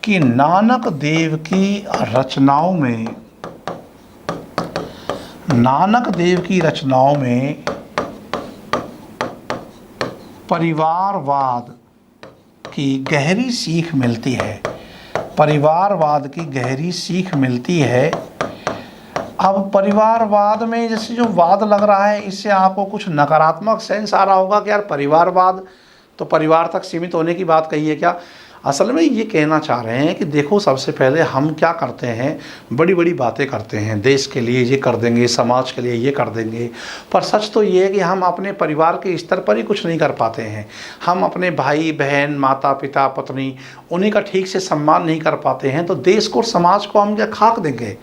कि नानक देव की रचनाओं में परिवारवाद की गहरी सीख मिलती है। परिवारवाद की गहरी सीख मिलती है। अब परिवारवाद में जैसे जो वाद लग रहा है, इससे आपको कुछ नकारात्मक सेंस आ रहा होगा कि यार परिवारवाद तो परिवार तक सीमित होने की बात कही है क्या। असल में ये कहना चाह रहे हैं कि देखो, सबसे पहले हम क्या करते हैं, बड़ी बड़ी बातें करते हैं, देश के लिए ये कर देंगे, समाज के लिए ये कर देंगे, पर सच तो ये है कि हम अपने परिवार के स्तर पर ही कुछ नहीं कर पाते हैं। हम अपने भाई बहन, माता पिता, पत्नी, उन्हीं का ठीक से सम्मान नहीं कर पाते हैं, तो देश को और समाज को हम क्या खाक देंगे।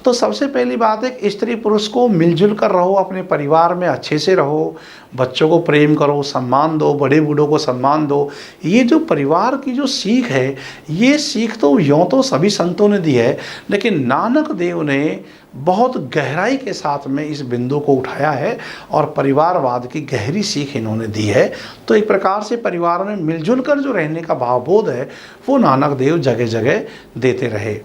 तो सबसे पहली बात है, स्त्री पुरुष को मिलजुल कर रहो, अपने परिवार में अच्छे से रहो, बच्चों को प्रेम करो, सम्मान दो, बड़े बूढ़ों को सम्मान दो। ये जो परिवार की जो सीख है, ये सीख तो यूँ तो सभी संतों ने दी है, लेकिन नानक देव ने बहुत गहराई के साथ में इस बिंदु को उठाया है और परिवारवाद की गहरी सीख इन्होंने दी है। तो एक प्रकार से परिवार में मिलजुल कर जो रहने का भावबोध है, वो नानक देव जगह जगह देते रहे।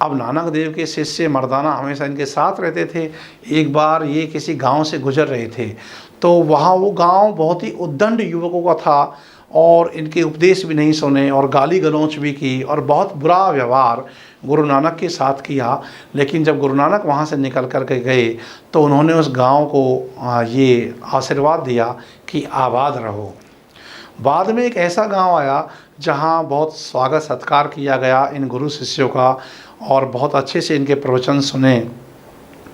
अब नानक देव के शिष्य मर्दाना हमेशा इनके साथ रहते थे। एक बार ये किसी गांव से गुजर रहे थे, तो वहाँ वो गांव बहुत ही उद्दंड युवकों का था और इनके उपदेश भी नहीं सुने और गाली गलौच भी की और बहुत बुरा व्यवहार गुरु नानक के साथ किया। लेकिन जब गुरु नानक वहाँ से निकल कर के गए तो उन्होंने उस गांव को ये आशीर्वाद दिया कि आबाद रहो। बाद में एक ऐसा गांव आया जहां बहुत स्वागत सत्कार किया गया इन गुरु शिष्यों का और बहुत अच्छे से इनके प्रवचन सुने।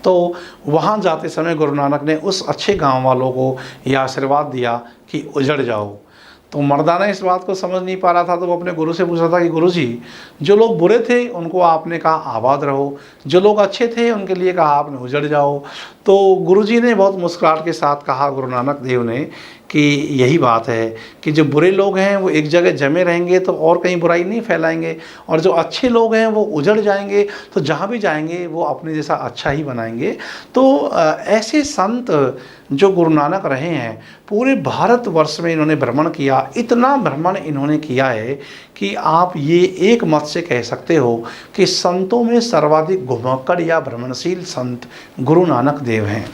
तो वहां जाते समय गुरु नानक ने उस अच्छे गांव वालों को यह आशीर्वाद दिया कि उजड़ जाओ। तो मर्दाना इस बात को समझ नहीं पा रहा था, तो वो अपने गुरु से पूछ रहा था कि गुरुजी, जो लोग बुरे थे उनको आपने कहा आबाद रहो, जो लोग अच्छे थे उनके लिए कहा आपने उजड़ जाओ। तो गुरुजी ने बहुत मुस्कुराहट के साथ कहा, गुरु नानक देव ने, कि यही बात है कि जो बुरे लोग हैं वो एक जगह जमे रहेंगे तो और कहीं बुराई नहीं फैलाएंगे, और जो अच्छे लोग हैं वो उजड़ जाएंगे तो जहाँ भी जाएंगे वो अपने जैसा अच्छा ही बनाएंगे। तो ऐसे संत जो गुरु नानक रहे हैं, पूरे भारतवर्ष में इन्होंने भ्रमण किया। इतना भ्रमण इन्होंने किया है कि आप ये एक मत से कह सकते हो कि संतों में सर्वाधिक घुमक्कड़ या भ्रमणशील संत गुरु नानक देव हैं।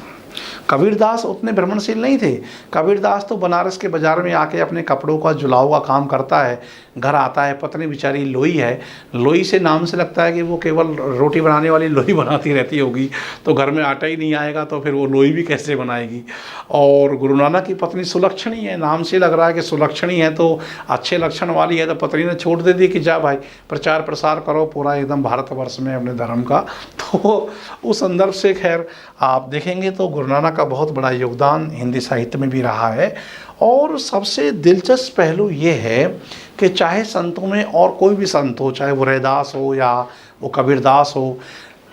कबीरदास उतने भ्रमणशील नहीं थे। कबीरदास तो बनारस के बाज़ार में आके अपने कपड़ों का जुलाव का काम करता है, घर आता है, पत्नी बेचारी लोई है, लोई से नाम से लगता है कि वो केवल रोटी बनाने वाली लोई बनाती रहती होगी, तो घर में आटा ही नहीं आएगा तो फिर वो लोई भी कैसे बनाएगी। और गुरु नानक की पत्नी सुलक्षणी है, नाम से लग रहा है कि सुलक्षणी है तो अच्छे लक्षण वाली है, तो पत्नी ने छोड़ दे दी कि जा भाई प्रचार प्रसार करो पूरा एकदम भारतवर्ष में अपने धर्म का। तो उस संदर्भ से खैर आप देखेंगे तो गुरु नानक का बहुत बड़ा योगदान हिंदी साहित्य में भी रहा है। और सबसे दिलचस्प पहलू ये है कि चाहे संतों में और कोई भी संत हो, चाहे वो रैदास हो या वो कबीरदास हो,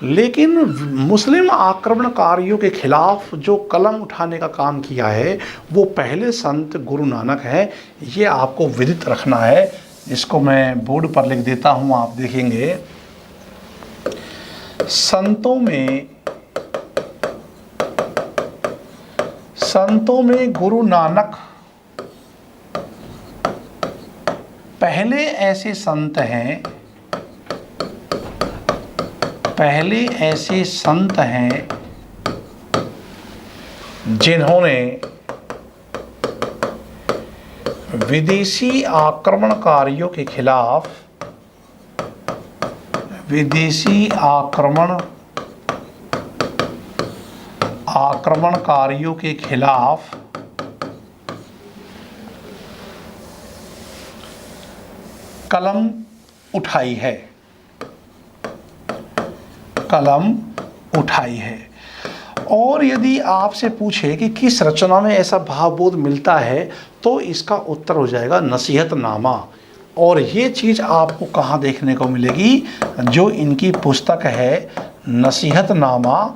लेकिन मुस्लिम आक्रमणकारियों के खिलाफ जो कलम उठाने का काम किया है वो पहले संत गुरु नानक है। ये आपको विदित रखना है। इसको मैं बोर्ड पर लिख देता हूँ, आप देखेंगे। संतों में गुरु नानक पहले ऐसे संत हैं जिन्होंने विदेशी आक्रमणकारियों के खिलाफ आक्रमणकारियों के खिलाफ कलम उठाई है। और यदि आपसे पूछे कि किस रचना में ऐसा भावबोध मिलता है, तो इसका उत्तर हो जाएगा नसीहतनामा। और ये चीज़ आपको कहाँ देखने को मिलेगी, जो इनकी पुस्तक है नसीहतनामा,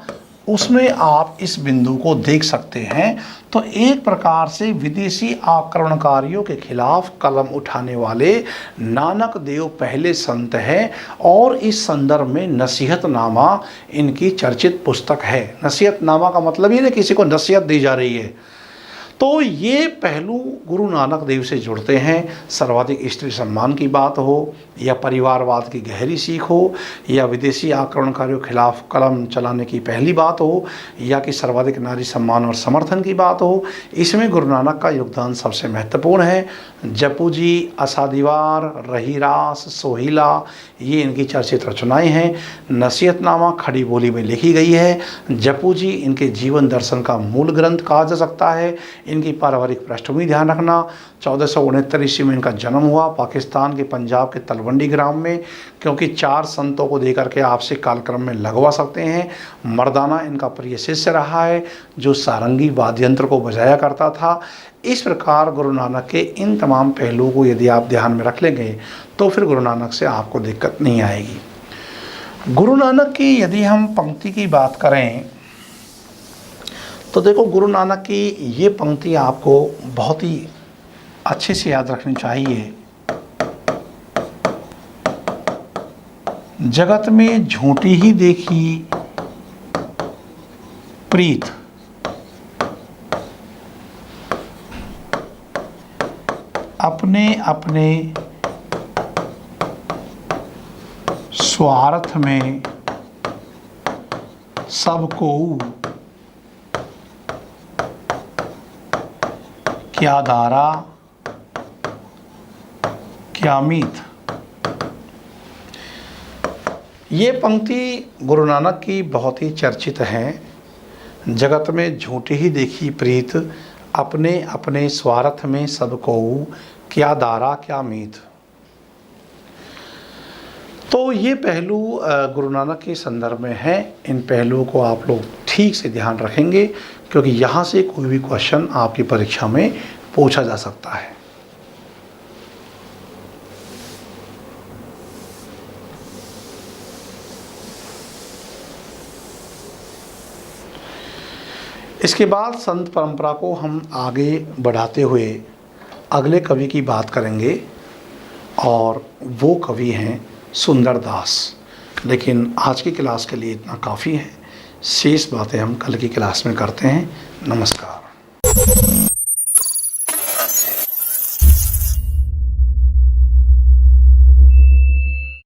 उसमें आप इस बिंदु को देख सकते हैं। तो एक प्रकार से विदेशी आक्रमणकारियों के खिलाफ कलम उठाने वाले नानक देव पहले संत हैं और इस संदर्भ में नसीहतनामा इनकी चर्चित पुस्तक है। नसीहतनामा का मतलब ये ना किसी को नसीहत दी जा रही है। तो ये पहलू गुरु नानक देव से जुड़ते हैं। सर्वाधिक स्त्री सम्मान की बात हो, या परिवारवाद की गहरी सीख हो, या विदेशी आक्रमणकारियों के खिलाफ कलम चलाने की पहली बात हो, या कि सर्वाधिक नारी सम्मान और समर्थन की बात हो, इसमें गुरु नानक का योगदान सबसे महत्वपूर्ण है। जपू जी, आसादीवार, रहीरास, सोहिला, ये इनकी चर्चित रचनाएं हैं। नसीहतनामा खड़ी बोली में लिखी गई है। जपू जी इनके जीवन दर्शन का मूल ग्रंथ कहा जा सकता है। इनकी पारिवारिक पृष्ठभूमि ध्यान रखना, 1469 ईस्वी में इनका जन्म हुआ पाकिस्तान के पंजाब के तलवंडी ग्राम में, क्योंकि 4 संतों को देकर के आपसे कालक्रम में लगवा सकते हैं। मर्दाना इनका प्रिय शिष्य रहा है, जो सारंगी वाद्य यंत्र को बजाया करता था। इस प्रकार गुरु नानक के इन तमाम पहलुओं को यदि आप ध्यान में रख लेंगे तो फिर गुरु नानक से आपको दिक्कत नहीं आएगी। गुरु नानक की यदि हम पंक्ति की बात करें तो देखो, गुरु नानक की ये पंक्ति आपको बहुत ही अच्छे से याद रखनी चाहिए। जगत में झूठी ही देखी प्रीत, अपने अपने स्वार्थ में सबको क्या दारा क्या मीत। ये पंक्ति गुरु नानक की बहुत ही चर्चित है। जगत में झूठी ही देखी प्रीत, अपने अपने स्वार्थ में सबको क्या दारा क्या मीत। तो ये पहलू गुरु नानक के संदर्भ में है। इन पहलुओं को आप लोग ठीक से ध्यान रखेंगे, क्योंकि यहाँ से कोई भी क्वेश्चन आपकी परीक्षा में पूछा जा सकता है। इसके बाद संत परंपरा को हम आगे बढ़ाते हुए अगले कवि की बात करेंगे, और वो कवि हैं सुंदरदास। लेकिन आज की क्लास के लिए इतना काफ़ी है। शेष बातें हम कल की क्लास में करते हैं। नमस्कार।